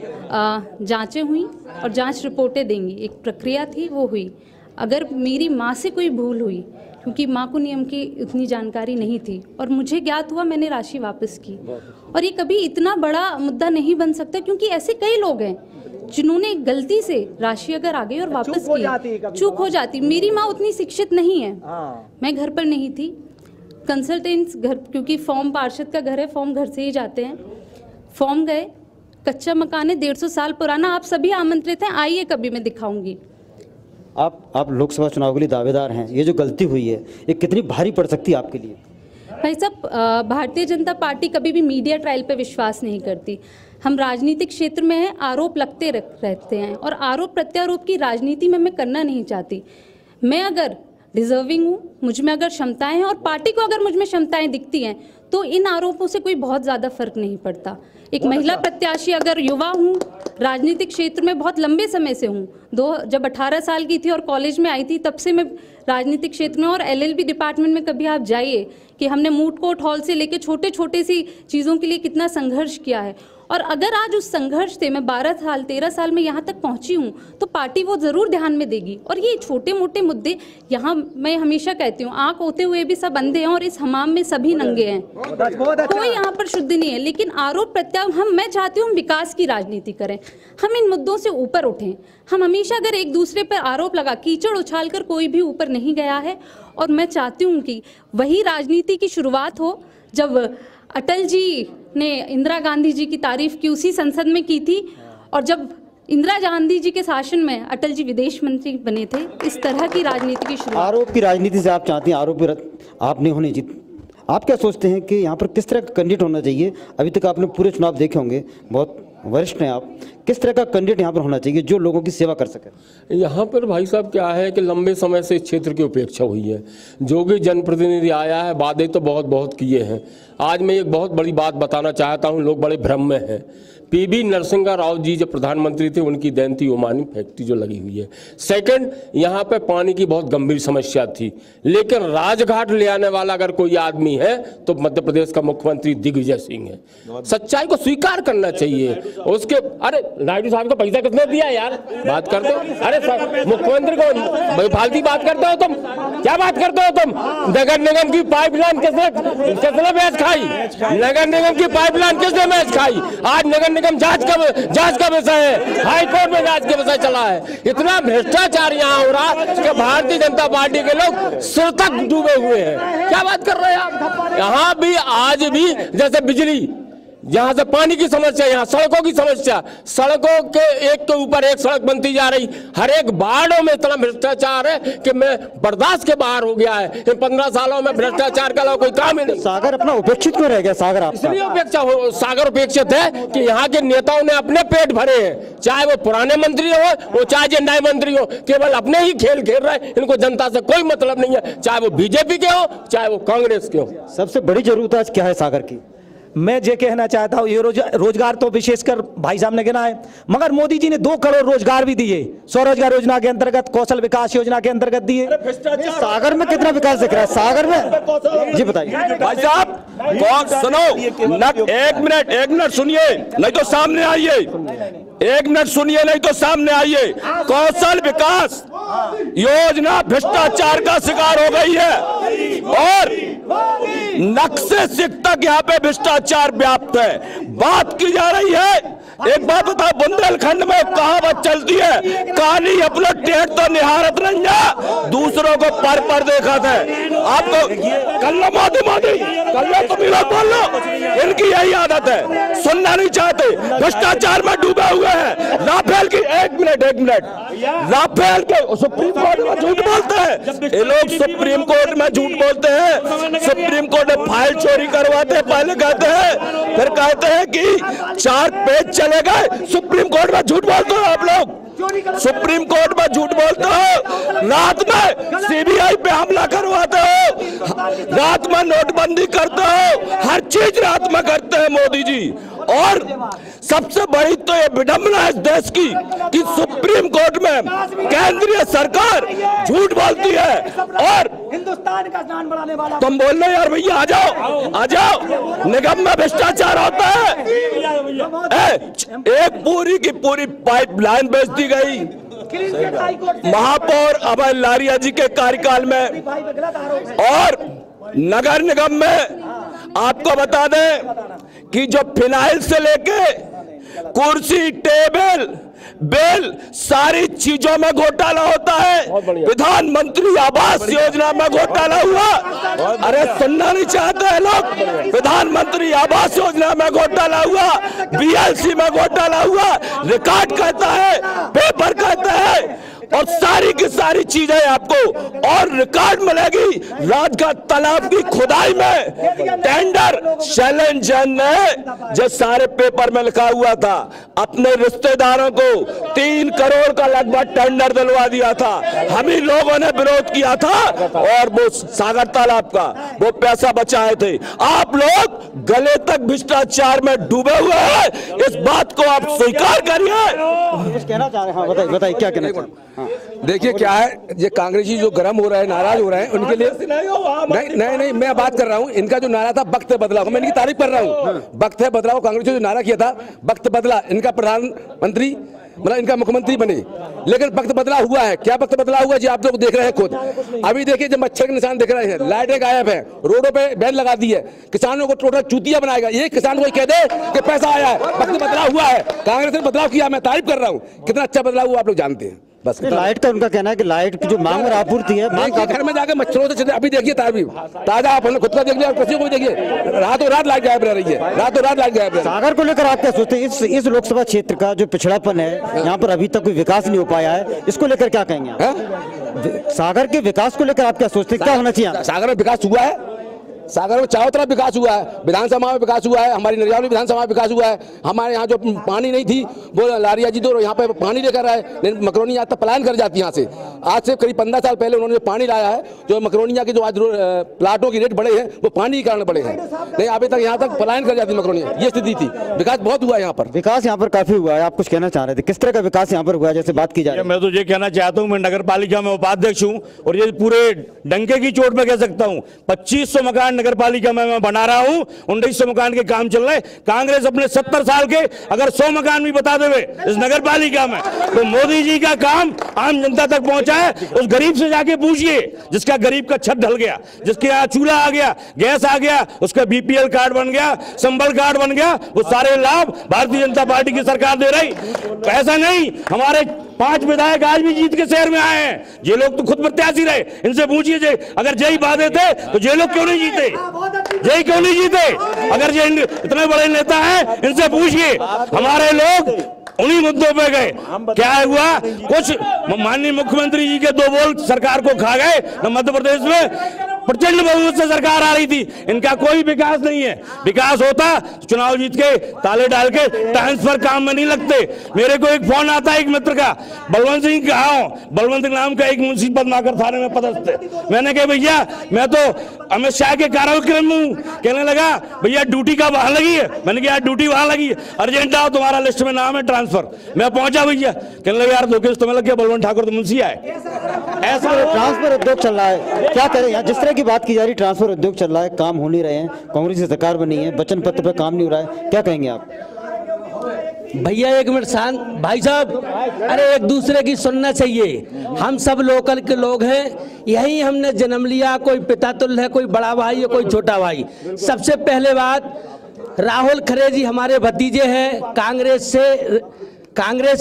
जांचें हुई और जांच रिपोर्टें देंगी, एक प्रक्रिया थी वो हुई। अगर मेरी माँ से कोई भूल हुई, क्योंकि माँ को नियम की उतनी जानकारी नहीं थी और मुझे ज्ञात हुआ, मैंने राशि वापस की। और ये कभी इतना बड़ा मुद्दा नहीं बन सकता, क्योंकि ऐसे कई लोग हैं जिन्होंने गलती से राशि अगर आ गई और वापस की, चूक हो जाती। मेरी माँ उतनी शिक्षित नहीं है, मैं घर पर नहीं थी, कंसल्टेंट्स घर, क्योंकि फॉर्म पार्षद का घर है, फॉर्म घर से ही जाते हैं। फॉर्म गए, कच्चा मकान है, 150 साल पुराना, आप सभी आमंत्रित हैं, आइए, कभी मैं दिखाऊंगी। आप लोकसभा चुनाव के लिए दावेदार हैं, ये जो गलती हुई है ये कितनी भारी पड़ सकती है आपके लिए? भाई साहब, भारतीय जनता पार्टी कभी भी मीडिया ट्रायल पे विश्वास नहीं करती। हम राजनीतिक क्षेत्र में हैं, आरोप लगते रहते हैं और आरोप प्रत्यारोप की राजनीति में मैं करना नहीं चाहती। मैं अगर डिजर्विंग हूँ, मुझ में अगर क्षमताएं हैं और पार्टी को अगर मुझ में क्षमताएं दिखती हैं तो इन आरोपों से कोई बहुत ज़्यादा फर्क नहीं पड़ता। एक महिला प्रत्याशी, अगर युवा हूँ, राजनीतिक क्षेत्र में बहुत लंबे समय से हूँ, जब 18 साल की थी और कॉलेज में आई थी तब से मैं राजनीतिक क्षेत्र में, और LLB डिपार्टमेंट में कभी आप जाइए कि हमने मूड कोर्ट हॉल से लेके छोटे छोटे सी चीज़ों के लिए कितना संघर्ष किया है। और अगर आज उस संघर्ष से मैं 12 साल 13 साल में यहाँ तक पहुँची हूँ तो पार्टी वो ज़रूर ध्यान में देगी। और ये छोटे मोटे मुद्दे, यहाँ मैं हमेशा कहती हूँ, आँख होते हुए भी सब अंधे हैं और इस हमाम में सभी नंगे हैं, कोई यहाँ पर शुद्ध नहीं है। लेकिन आरोप प्रत्यारोप, मैं चाहती हूँ हम विकास की राजनीति करें, हम इन मुद्दों से ऊपर उठें। हम हमेशा अगर एक दूसरे पर आरोप लगा, कीचड़ उछाल कर कोई भी ऊपर नहीं गया है। और मैं चाहती हूँ कि वही राजनीति की शुरुआत हो जब अटल जी ने इंदिरा गांधी जी की तारीफ की, उसी संसद में की थी, और जब इंदिरा गांधी जी के शासन में अटल जी विदेश मंत्री बने थे। इस तरह की राजनीति की शुरुआत। आरोप की राजनीति से आप चाहती हैं आरोप आप नहीं होने जीत, आप क्या सोचते हैं कि यहाँ पर किस तरह का कैंडिडेट होना चाहिए? अभी तक आपने पूरे चुनाव देखे होंगे, बहुत वरिष्ठ हैं आप, किस तरह का कैंडिडेट यहाँ पर होना चाहिए जो लोगों की सेवा कर सके? यहाँ पर भाई साहब क्या है कि लंबे समय से इस क्षेत्र की उपेक्षा हुई है। जो भी जनप्रतिनिधि आया है, वादे तो बहुत बहुत किए हैं। आज मैं एक बहुत बड़ी बात बताना चाहता हूँ, लोग बड़े भ्रम में हैं। PV नरसिंहा राव जी जब प्रधानमंत्री थे, उनकी दंती ओमानी फैक्ट्री जो लगी हुई है। सेकंड, यहाँ पे पानी की बहुत गंभीर समस्या थी, लेकिन राजघाट ले आने वाला अगर कोई आदमी है तो मध्य प्रदेश का मुख्यमंत्री दिग्विजय सिंह है। सच्चाई को स्वीकार करना चाहिए। उसके अरे नायडू साहब को पैसा किसने दिया यार, बात करते हो? अरे मुख्यमंत्री को फालतू बात करते हो तुम, क्या बात करते हो तुम? नगर निगम की पाइपलाइन किसने मैच खाई? नगर निगम की पाइपलाइन किसने मैच खाई? आज नगर निगम जांच का विषय है, हाई कोर्ट में जांच का विषय चला है। इतना भ्रष्टाचार यहाँ हो रहा है कि भारतीय जनता पार्टी के लोग सिर तक डूबे हुए हैं। क्या बात कर रहे हैं आप? यहाँ भी आज भी जैसे बिजली, यहाँ से पानी की समस्या, यहाँ सड़कों की समस्या, सड़कों के एक के ऊपर एक सड़क बनती जा रही। हर एक वार्डों में इतना भ्रष्टाचार है कि मैं बर्दाश्त के बाहर हो गया है। इन 15 सालों में भ्रष्टाचार का कोई काम ही नहीं। सागर अपना उपेक्षित क्यों रह गया? सागर आप इसलिए सागर उपेक्षित है कि यहाँ के नेताओं ने अपने पेट भरे हैं, चाहे वो पुराने मंत्री हो, वो चाहे जो नए मंत्री हो, केवल अपने ही खेल खेल रहे हैं। इनको जनता से कोई मतलब नहीं है, चाहे वो BJP के हो, चाहे वो कांग्रेस के हो। सबसे बड़ी जरूरत आज क्या है सागर की? मैं ये कहना चाहता हूँ, ये रोजगार तो विशेषकर भाई साहब ने गिना है, मगर मोदी जी ने 2 करोड़ रोजगार भी दिए, स्वरोजगार योजना के अंतर्गत, कौशल विकास योजना के अंतर्गत दिए। सागर में कितना विकास दिख रहा है? सागर में जी बताइए भाई साहब। कौन सुनो, एक मिनट सुनिए, नहीं तो सामने आइए। 1 मिनट सुनिए, नहीं तो सामने आइए। कौशल विकास योजना भ्रष्टाचार का शिकार हो गई है और नक्शे सिख तक यहाँ पे भ्रष्टाचार व्याप्त है। बात की जा रही है, एक बात बताओ, बुंदेलखंड में कहावत चलती है, कहानी अपना टेढ़ तो निहारत नहीं है, दूसरों को पर देखा था। आप तो कल तुम बोल लो, इनकी यही आदत है, सुनना नहीं चाहते, भ्रष्टाचार में डूबे हुए हैं। राफेल की एक मिनट राफेल के सुप्रीम कोर्ट में झूठ बोलते हैं ये लोग, सुप्रीम कोर्ट में झूठ बोलते हैं। सुप्रीम कोर्ट में फाइल चोरी करवाते हैं, पहले कहते हैं, फिर कहते हैं कि 4 पेज चले गए। सुप्रीम कोर्ट में झूठ बोलते हो आप लोग, सुप्रीम कोर्ट में झूठ बोलते हो। रात में CBI पे हमला करवाते हो, रात में नोटबंदी करते हो, हर चीज रात में करते हैं मोदी जी। और सबसे बड़ी तो ये विडंबना है इस देश की कि सुप्रीम कोर्ट में केंद्रीय सरकार झूठ बोलती है और हिंदुस्तान का जान बढ़ाने वाला तुम बोल रहे यार भैया आ जाओ। निगम में भ्रष्टाचार होता है, एक पूरी की पूरी पाइपलाइन बेच दी गई महापौर अभय लारिया जी के कार्यकाल में। और नगर निगम में आपको बता दें कि जो फिनाइल से लेके कुर्सी, टेबल, बेल, सारी चीजों में घोटाला होता है। प्रधानमंत्री आवास योजना में घोटाला हुआ, अरे सुनना नहीं चाहते हैं लोग। प्रधानमंत्री आवास योजना में घोटाला हुआ, BLC में घोटाला हुआ, रिकॉर्ड कहता है, पेपर कहता है, और सारी की सारी चीजें आपको और रिकॉर्ड मिलेगी। राजघाट तालाब की खुदाई में टेंडर शैलेंद्र जैन ने जो सारे पेपर में लिखा हुआ था, अपने रिश्तेदारों को 3 करोड़ का लगभग टेंडर दिलवा दिया था, हम ही लोगों ने विरोध किया था और वो सागर तालाब का वो पैसा बचाए थे। आप लोग गले तक भ्रष्टाचार में डूबे हुए हैं, इस बात को आप स्वीकार करिए। कहना चाह रहे हैं, हाँ बताइए क्या कहना चाह रहे हैं? देखिए क्या है, ये कांग्रेसी जो गर्म हो रहे हैं, नाराज हो रहे हैं, उनके लिए नहीं मैं बात कर रहा हूँ। इनका जो नारा था वक्त है बदलाव, मैं इनकी तारीफ कर रहा हूँ। वक्त है बदलाव, कांग्रेस जो नारा किया था वक्त बदला, इनका प्रधानमंत्री मतलब इनका मुख्यमंत्री बने, लेकिन वक्त बदला हुआ है। क्या वक्त बदला हुआ जी, आप लोग देख रहे हैं खुद। अभी देखिए जब मच्छर के निशान दिख रहे हैं, लाइटें गायब है, रोडों पे बैन लगा दी है, किसानों को टोटल चूतिया बनाएगा। ये किसान को कह दे कि पैसा आया है, वक्त बदला हुआ है, कांग्रेस ने बदलाव किया, मैं तारीफ कर रहा हूँ। कितना अच्छा बदलाव हुआ आप लोग जानते हैं। बस लाइट का उनका कहना है कि लाइट की जो मांग और आपूर्ति है, घर में जाकर मच्छरों से अभी देखिए ताजा आपने खुद का देख लिया और किसी को देखिए, रातों रात लाइट गायब रह रही है, रातों रात लाइट गायब। सागर को लेकर आप क्या सोचते हैं? इस लोकसभा क्षेत्र का जो पिछड़ापन है, यहाँ पर अभी तक कोई विकास नहीं हो पाया है, इसको लेकर क्या कहेंगे आप? सागर के विकास को लेकर आप क्या सोचते हैं, क्या होना चाहिए? सागर में विकास हुआ है, सागर में चारों तरफ विकास हुआ है, विधानसभा में विकास हुआ है, हमारी नरियावली विधानसभा में विकास हुआ है। हमारे यहाँ जो पानी नहीं थी वो लारिया जी तो यहाँ पे पानी लेकर आए, मकरोनी यहाँ तक पलायन कर जाती है। यहाँ से आज से करीब 15 साल पहले उन्होंने पानी लाया है। जो मकरोनिया के जो आज प्लाटों की रेट बढ़े हैं वो पानी के कारण बढ़े हैं, नहीं अभी तक यहाँ तक पलायन कर जाती मकरोनिया, ये स्थिति थी। विकास बहुत हुआ है यहाँ पर, विकास यहाँ पर काफी हुआ है। आप कुछ कहना चाह रहे थे, किस तरह का विकास यहाँ पर हुआ है जैसे बात की जाए? मैं तो ये कहना चाहता हूँ, मैं नगर पालिका में उपाध्यक्ष हूँ और ये पूरे डंके की चोट में कह सकता हूँ 2500 मकान नगर पालिका में बना रहा हूं, 1900 मकान के काम चल रहे हैं। कांग्रेस अपने 70 साल के अगर 100 मकान भी बता देवे इस नगर पालिका में, तो मोदी जी का काम आम जनता तक पहुंचा है। उस गरीब से जाके पूछिए जिसका गरीब का छत ढल गया, जिसके यहाँ चूल्हा आ गया, गैस आ गया, उसका बीपीएल कार्ड बन गया, संबल कार्ड बन गया, वो सारे लाभ भारतीय जनता पार्टी की सरकार दे रही। ऐसा नहीं, हमारे 5 विधायक आज भी जीत के शहर में आए हैं। ये लोग तो खुद प्रत्याशी रहे, इनसे पूछिए अगर जय वादे थे तो ये लोग क्यों नहीं जीते, जय क्यों नहीं जीते? अगर ये इतने बड़े नेता हैं, इनसे पूछिए। हमारे लोग उन्हीं मुद्दों पे गए, क्या हुआ? कुछ माननीय मुख्यमंत्री जी के 2 बोल सरकार को खा गए। मध्य प्रदेश में प्रचंड बहुमत से सरकार आ रही थी, इनका कोई विकास नहीं है। विकास होता चुनाव जीत के ताले डाल के ट्रांसफर काम में नहीं लगते। मेरे को एक फोन आता है एक मित्र का, बलवंत सिंह कहा हूं, बलवंत नाम का एक मुंशी पदमाकर थाने में पदस्थ है। मैंने कहा भैया मैं तो अमित शाह के कार्यक्रम में हूं। कहने लगा भैया ड्यूटी का वहां लगी है। मैंने कहा ड्यूटी वहां लगी है, अर्जेंट आओ तुम्हारा लिस्ट में नाम है ट्रांसफर। मैं पहुंचा भैया, कहने लगा यार धोखे तुम्हें लग गया, बलवंत ठाकुर तो मुंशी आए। ऐसा ट्रांसफर उद्योग चल रहा है, क्या करें? यहाँ जिस तरह की बात की जा रही, ट्रांसफर उद्योग चल रहा है, काम हो नहीं रहे हैं, कांग्रेस की सरकार बनी है, वचन पत्र पर काम नहीं हो रहा है, क्या कहेंगे आप? भैया एक मिनट शांत भाई साहब, अरे एक दूसरे की सुनना चाहिए। हम सब लोकल के लोग हैं, यही हमने जन्म लिया, कोई पिता तुल्य है, कोई बड़ा भाई है, कोई छोटा भाई। सबसे पहले बात, राहुल खरे जी हमारे भतीजे हैं, कांग्रेस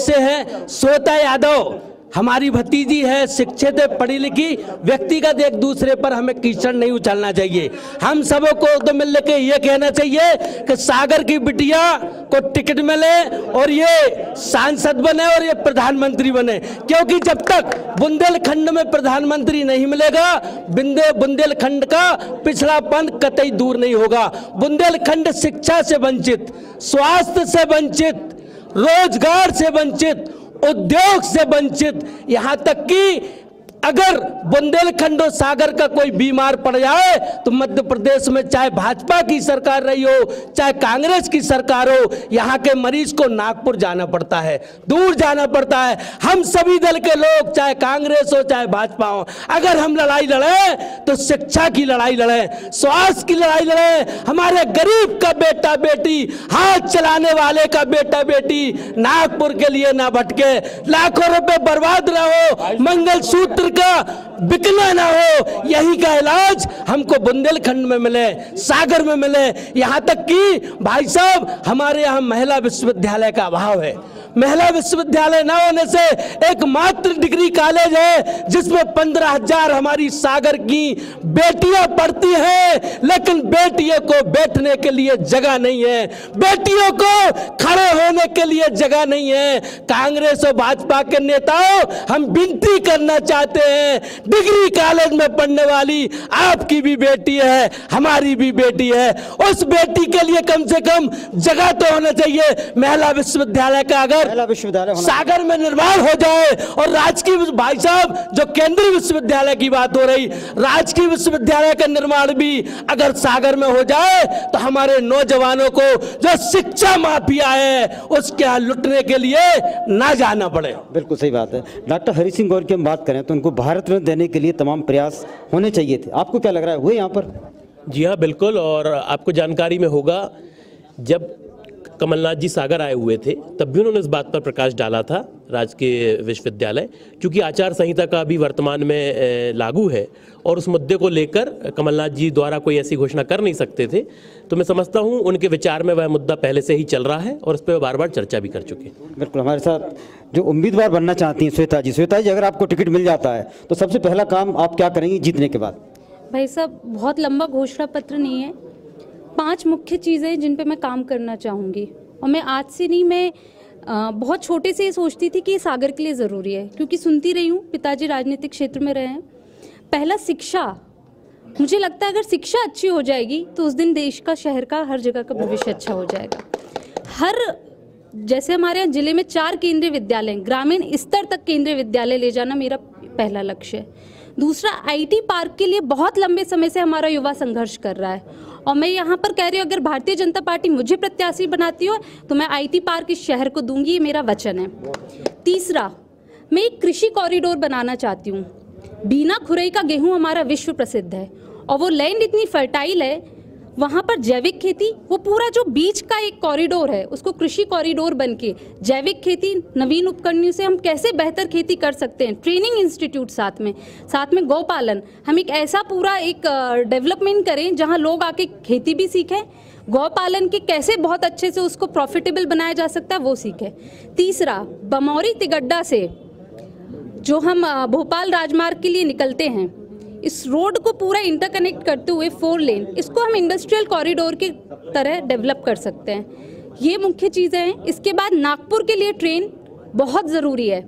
से हैं। श्वेता यादव हमारी भतीजी है, शिक्षित है, पढ़ी लिखी। व्यक्तिगत एक दूसरे पर हमें कीचड़ नहीं उछालना चाहिए। हम सबों को तो मिल के ये कहना चाहिए कि सागर की बिटिया को टिकट मिले और ये सांसद बने और ये प्रधानमंत्री बने, क्योंकि जब तक बुंदेलखंड में प्रधानमंत्री नहीं मिलेगा, बुंदेलखंड का पिछड़ापन कतई दूर नहीं होगा। बुंदेलखंड शिक्षा से वंचित, स्वास्थ्य से वंचित, रोजगार से वंचित, उद्योग से वंचित, यहाँ तक कि अगर बुंदेलखंड और सागर का कोई बीमार पड़ जाए तो मध्य प्रदेश में चाहे भाजपा की सरकार रही हो, चाहे कांग्रेस की सरकार हो, यहाँ के मरीज को नागपुर जाना पड़ता है, दूर जाना पड़ता है। हम सभी दल के लोग, चाहे कांग्रेस हो चाहे भाजपा हो, अगर हम लड़ाई लड़े तो शिक्षा की लड़ाई लड़े, स्वास्थ्य की लड़ाई लड़े। हमारे गरीब का बेटा बेटी, हाथ चलाने वाले का बेटा बेटी नागपुर के लिए ना भटके, लाखों रुपए बर्बाद ना हो, मंगलसूत्र का बिकना ना हो। यही का इलाज हमको बुंदेलखंड में मिले, सागर में मिले। यहाँ तक कि भाई साहब हमारे यहाँ महिला विश्वविद्यालय का अभाव है। महिला विश्वविद्यालय न होने से एकमात्र डिग्री कॉलेज है जिसमें 15,000 हमारी सागर की बेटियां पढ़ती हैं, लेकिन बेटियों को बैठने के लिए जगह नहीं है, बेटियों को खड़े होने के लिए जगह नहीं है। कांग्रेस और भाजपा के नेताओं, हम विनती करना चाहते हैं, डिग्री कॉलेज में पढ़ने वाली आपकी भी बेटी है, हमारी भी बेटी है, उस बेटी के लिए कम से कम जगह तो होना चाहिए। महिला विश्वविद्यालय का अगर और सागर में निर्माण हो जाए। और राजकीय भाई साहब, जो केंद्रीय विश्वविद्यालय की बात हो रही, राजकीय विश्वविद्यालय का निर्माण भी अगर सागर में हो जाए तो हमारे नौजवानों को जो शिक्षा माफिया है उसके यहाँ लुटने के लिए ना जाना पड़े। बिल्कुल सही बात है। डॉक्टर हरि सिंह गौर की हम बात करें तो उनको भारत रत्न देने के लिए तमाम प्रयास होने चाहिए थे, आपको क्या लग रहा है हुए यहाँ पर? जी हाँ, बिल्कुल। और आपको जानकारी में होगा, जब कमलनाथ जी सागर आए हुए थे तब भी उन्होंने इस बात पर प्रकाश डाला था राजकीय विश्वविद्यालय, क्योंकि आचार संहिता का भी वर्तमान में लागू है और उस मुद्दे को लेकर कमलनाथ जी द्वारा कोई ऐसी घोषणा कर नहीं सकते थे। तो मैं समझता हूँ उनके विचार में वह मुद्दा पहले से ही चल रहा है और उस पर बार बार चर्चा भी कर चुके हैं। बिल्कुल। हमारे साथ जो उम्मीदवार बनना चाहती हैं श्वेता जी, अगर आपको टिकट मिल जाता है तो सबसे पहला काम आप क्या करेंगी जीतने के बाद? भाई साहब, बहुत लंबा घोषणा पत्र नहीं है, 5 मुख्य चीज़ें जिन पे मैं काम करना चाहूँगी। और मैं आज से नहीं, मैं बहुत छोटे से ये सोचती थी कि ये सागर के लिए ज़रूरी है, क्योंकि सुनती रही हूँ पिताजी राजनीतिक क्षेत्र में रहे हैं। पहला, शिक्षा। मुझे लगता है अगर शिक्षा अच्छी हो जाएगी तो उस दिन देश का, शहर का, हर जगह का भविष्य अच्छा हो जाएगा। जैसे हमारे यहाँ जिले में 4 केंद्रीय विद्यालय, ग्रामीण स्तर तक केंद्रीय विद्यालय ले जाना मेरा पहला लक्ष्य है। दूसरा, आईटी पार्क के लिए बहुत लंबे समय से हमारा युवा संघर्ष कर रहा है और मैं यहाँ पर कह रही हूँ, अगर भारतीय जनता पार्टी मुझे प्रत्याशी बनाती हो तो मैं आईटी पार्क इस शहर को दूंगी, ये मेरा वचन है। तीसरा, मैं एक कृषि कॉरिडोर बनाना चाहती हूँ। बीना खुरई का गेहूँ हमारा विश्व प्रसिद्ध है और वो लैंड इतनी फर्टाइल है, वहाँ पर जैविक खेती, वो पूरा जो बीच का एक कॉरिडोर है उसको कृषि कॉरिडोर बनके जैविक खेती, नवीन उपकरणों से हम कैसे बेहतर खेती कर सकते हैं, ट्रेनिंग इंस्टीट्यूट साथ में गौपालन, हम एक ऐसा पूरा एक डेवलपमेंट करें जहाँ लोग आके खेती भी सीखें, गौपालन के कैसे बहुत अच्छे से उसको प्रॉफिटेबल बनाया जा सकता है वो सीखें। तीसरा, बमौरी तिगड्डा से जो हम भोपाल राजमार्ग के लिए निकलते हैं, इस रोड को पूरा इंटरकनेक्ट करते हुए 4 लेन, इसको हम इंडस्ट्रियल कॉरिडोर की तरह डेवलप कर सकते हैं। ये मुख्य चीज़ें हैं। इसके बाद नागपुर के लिए ट्रेन बहुत ज़रूरी है।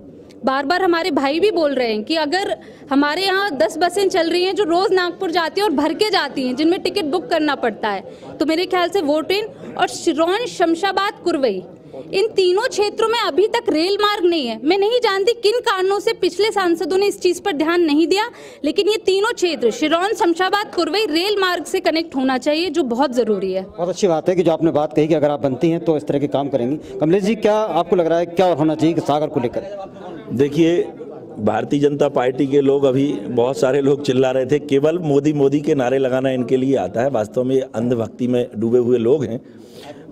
बार बार हमारे भाई भी बोल रहे हैं कि अगर हमारे यहाँ 10 बसें चल रही हैं जो रोज़ नागपुर जाती हैं और भर के जाती हैं, जिनमें टिकट बुक करना पड़ता है, तो मेरे ख्याल से वो ट्रेन, और शिरौन, शमशाबाद, कुरवई, इन तीनों क्षेत्रों में अभी तक रेल मार्ग नहीं है। मैं नहीं जानती किन कारणों से पिछले सांसदों ने इस चीज़ पर ध्यान नहीं दिया, लेकिन ये तीनों क्षेत्र शिरौन, शमशाबाद, कुरवई रेल मार्ग से कनेक्ट होना चाहिए, जो बहुत ज़रूरी है। बहुत अच्छी बात है कि जो आपने बात कही कि अगर आप बनती हैं तो इस तरह के काम करेंगी। कमलेश जी, क्या आपको लग रहा है क्या होना चाहिए कि सागर को लेकर? देखिए, भारतीय जनता पार्टी के लोग, अभी बहुत सारे लोग चिल्ला रहे थे केवल मोदी मोदी के नारे लगाना इनके लिए आता है। वास्तव में अंधभक्ति में डूबे हुए लोग हैं।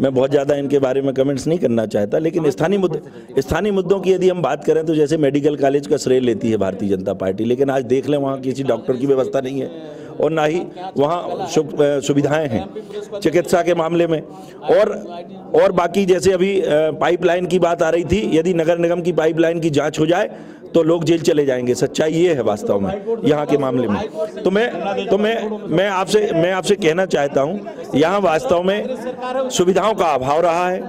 मैं बहुत ज़्यादा इनके बारे में कमेंट्स नहीं करना चाहता, लेकिन स्थानीय मुद्दों की यदि हम बात करें तो जैसे मेडिकल कॉलेज का श्रेय लेती है भारतीय जनता पार्टी, लेकिन आज देख लें वहाँ किसी डॉक्टर की व्यवस्था नहीं है और ना ही वहाँ सुविधाएं हैं चिकित्सा के मामले में। और बाकी जैसे अभी पाइपलाइन की बात आ रही थी, यदि नगर निगम की पाइपलाइन की जांच हो जाए तो लोग जेल चले जाएंगे। सच्चाई ये है वास्तव में यहाँ के मामले में। तो मैं आपसे कहना चाहता हूँ, यहाँ वास्तव में सुविधाओं का अभाव रहा है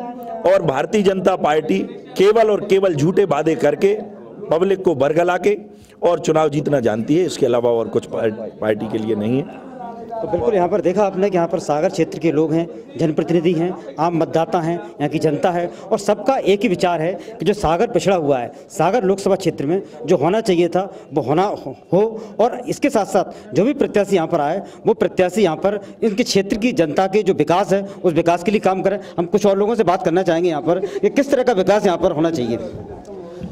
और भारतीय जनता पार्टी केवल और केवल झूठे वादे करके पब्लिक को बरगला के और चुनाव जीतना जानती है। इसके अलावा और कुछ पार्टी के लिए नहीं है। तो बिल्कुल यहाँ पर देखा आपने कि यहाँ पर सागर क्षेत्र के लोग हैं, जनप्रतिनिधि हैं, आम मतदाता हैं, यहाँ की जनता है और सबका एक ही विचार है कि जो सागर पिछड़ा हुआ है, सागर लोकसभा क्षेत्र में जो होना चाहिए था वो होना हो। और इसके साथ साथ जो भी प्रत्याशी यहाँ पर आए वो प्रत्याशी यहाँ पर इनके क्षेत्र की जनता के जो विकास है उस विकास के लिए काम करें। हम कुछ और लोगों से बात करना चाहेंगे यहाँ पर कि किस तरह का विकास यहाँ पर होना चाहिए।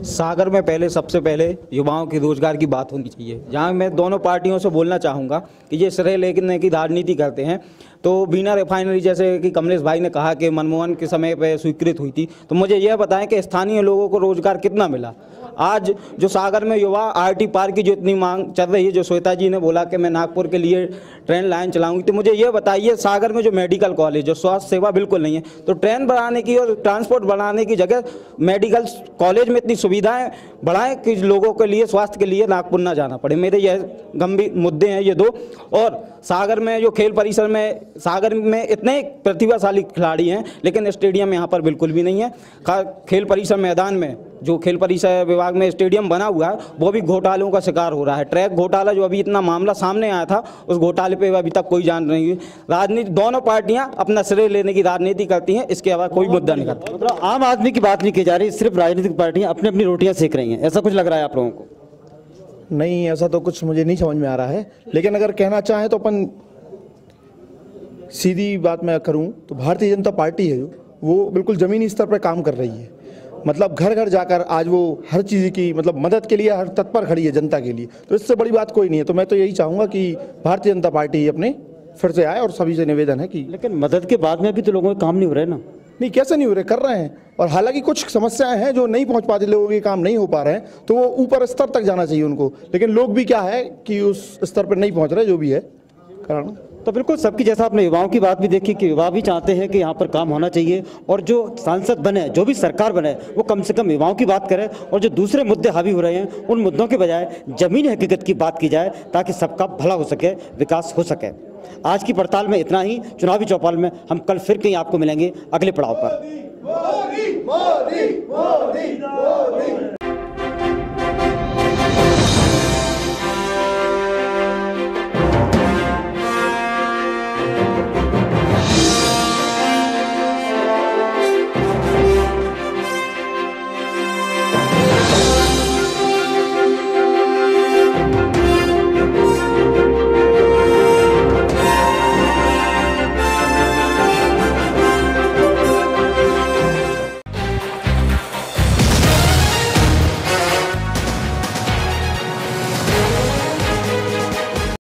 सागर में सबसे पहले युवाओं की रोजगार की बात होनी चाहिए। जहाँ मैं दोनों पार्टियों से बोलना चाहूँगा कि ये श्रेय लेने की राजनीति करते हैं, तो बीना रिफाइनरी जैसे कि कमलेश भाई ने कहा कि मनमोहन के समय पे स्वीकृत हुई थी, तो मुझे यह बताएं कि स्थानीय लोगों को रोजगार कितना मिला। आज जो सागर में युवा आईटी पार्क की जो इतनी मांग चल रही है, जो श्वेता जी ने बोला कि मैं नागपुर के लिए ट्रेन लाइन चलाऊंगी, तो मुझे ये बताइए सागर में जो मेडिकल कॉलेज, जो स्वास्थ्य सेवा बिल्कुल नहीं है, तो ट्रेन बढ़ाने की और ट्रांसपोर्ट बढ़ाने की जगह मेडिकल कॉलेज में इतनी सुविधाएं बढ़ाएं कि लोगों के लिए, स्वास्थ्य के लिए नागपुर ना जाना पड़े। मेरे यह गंभीर मुद्दे हैं ये दो। और सागर में जो खेल परिसर में, सागर में इतने प्रतिभाशाली खिलाड़ी हैं लेकिन स्टेडियम यहाँ पर बिल्कुल भी नहीं है। खेल परिसर मैदान में जो खेल परिसर विभाग में स्टेडियम बना हुआ है वो भी घोटालों का शिकार हो रहा है। ट्रैक घोटाला जो अभी इतना मामला सामने आया था, उस घोटाले पे अभी तक कोई जांच नहीं हुई। राजनीति, दोनों पार्टियां अपना श्रेय लेने की राजनीति करती हैं, इसके अलावा कोई मुद्दा नहीं करती। मतलब आम आदमी की बात नहीं की जा रही, सिर्फ राजनीतिक पार्टियां अपनी अपनी रोटियां सेक रही हैं, ऐसा कुछ लग रहा है आप लोगों को? नहीं, ऐसा तो कुछ मुझे नहीं समझ में आ रहा है। लेकिन अगर कहना चाहें तो अपन सीधी बात मैं करूं तो भारतीय जनता पार्टी है वो बिल्कुल ज़मीनी स्तर पर काम कर रही है। मतलब घर घर जाकर आज वो हर चीज़ की मतलब मदद के लिए हर तत्पर खड़ी है जनता के लिए। तो इससे बड़ी बात कोई नहीं है। तो मैं तो यही चाहूँगा कि भारतीय जनता पार्टी अपने फिर से आए और सभी से निवेदन है कि, लेकिन मदद के बाद में भी तो लोगों के काम नहीं हो रहे ना। नहीं, कैसे नहीं हो रहे, कर रहे हैं। और हालांकि कुछ समस्याएं हैं जो नहीं पहुंच पाती, लोगों के काम नहीं हो पा रहे हैं, तो वो ऊपर स्तर तक जाना चाहिए उनको। लेकिन लोग भी क्या है कि उस स्तर पर नहीं पहुंच रहे, जो भी है कारण। तो बिल्कुल सबकी, जैसा आपने युवाओं की बात भी देखी कि युवा भी चाहते हैं कि यहाँ पर काम होना चाहिए और जो सांसद बने, जो भी सरकार बने, वो कम से कम युवाओं की बात करे और जो दूसरे मुद्दे हावी हो रहे हैं उन मुद्दों के बजाय जमीनी हकीकत की बात की जाए ताकि सबका भला हो सके, विकास हो सके। आज की पड़ताल में इतना ही। चुनावी चौपाल में हम कल फिर कहीं आपको मिलेंगे अगले पड़ाव पर।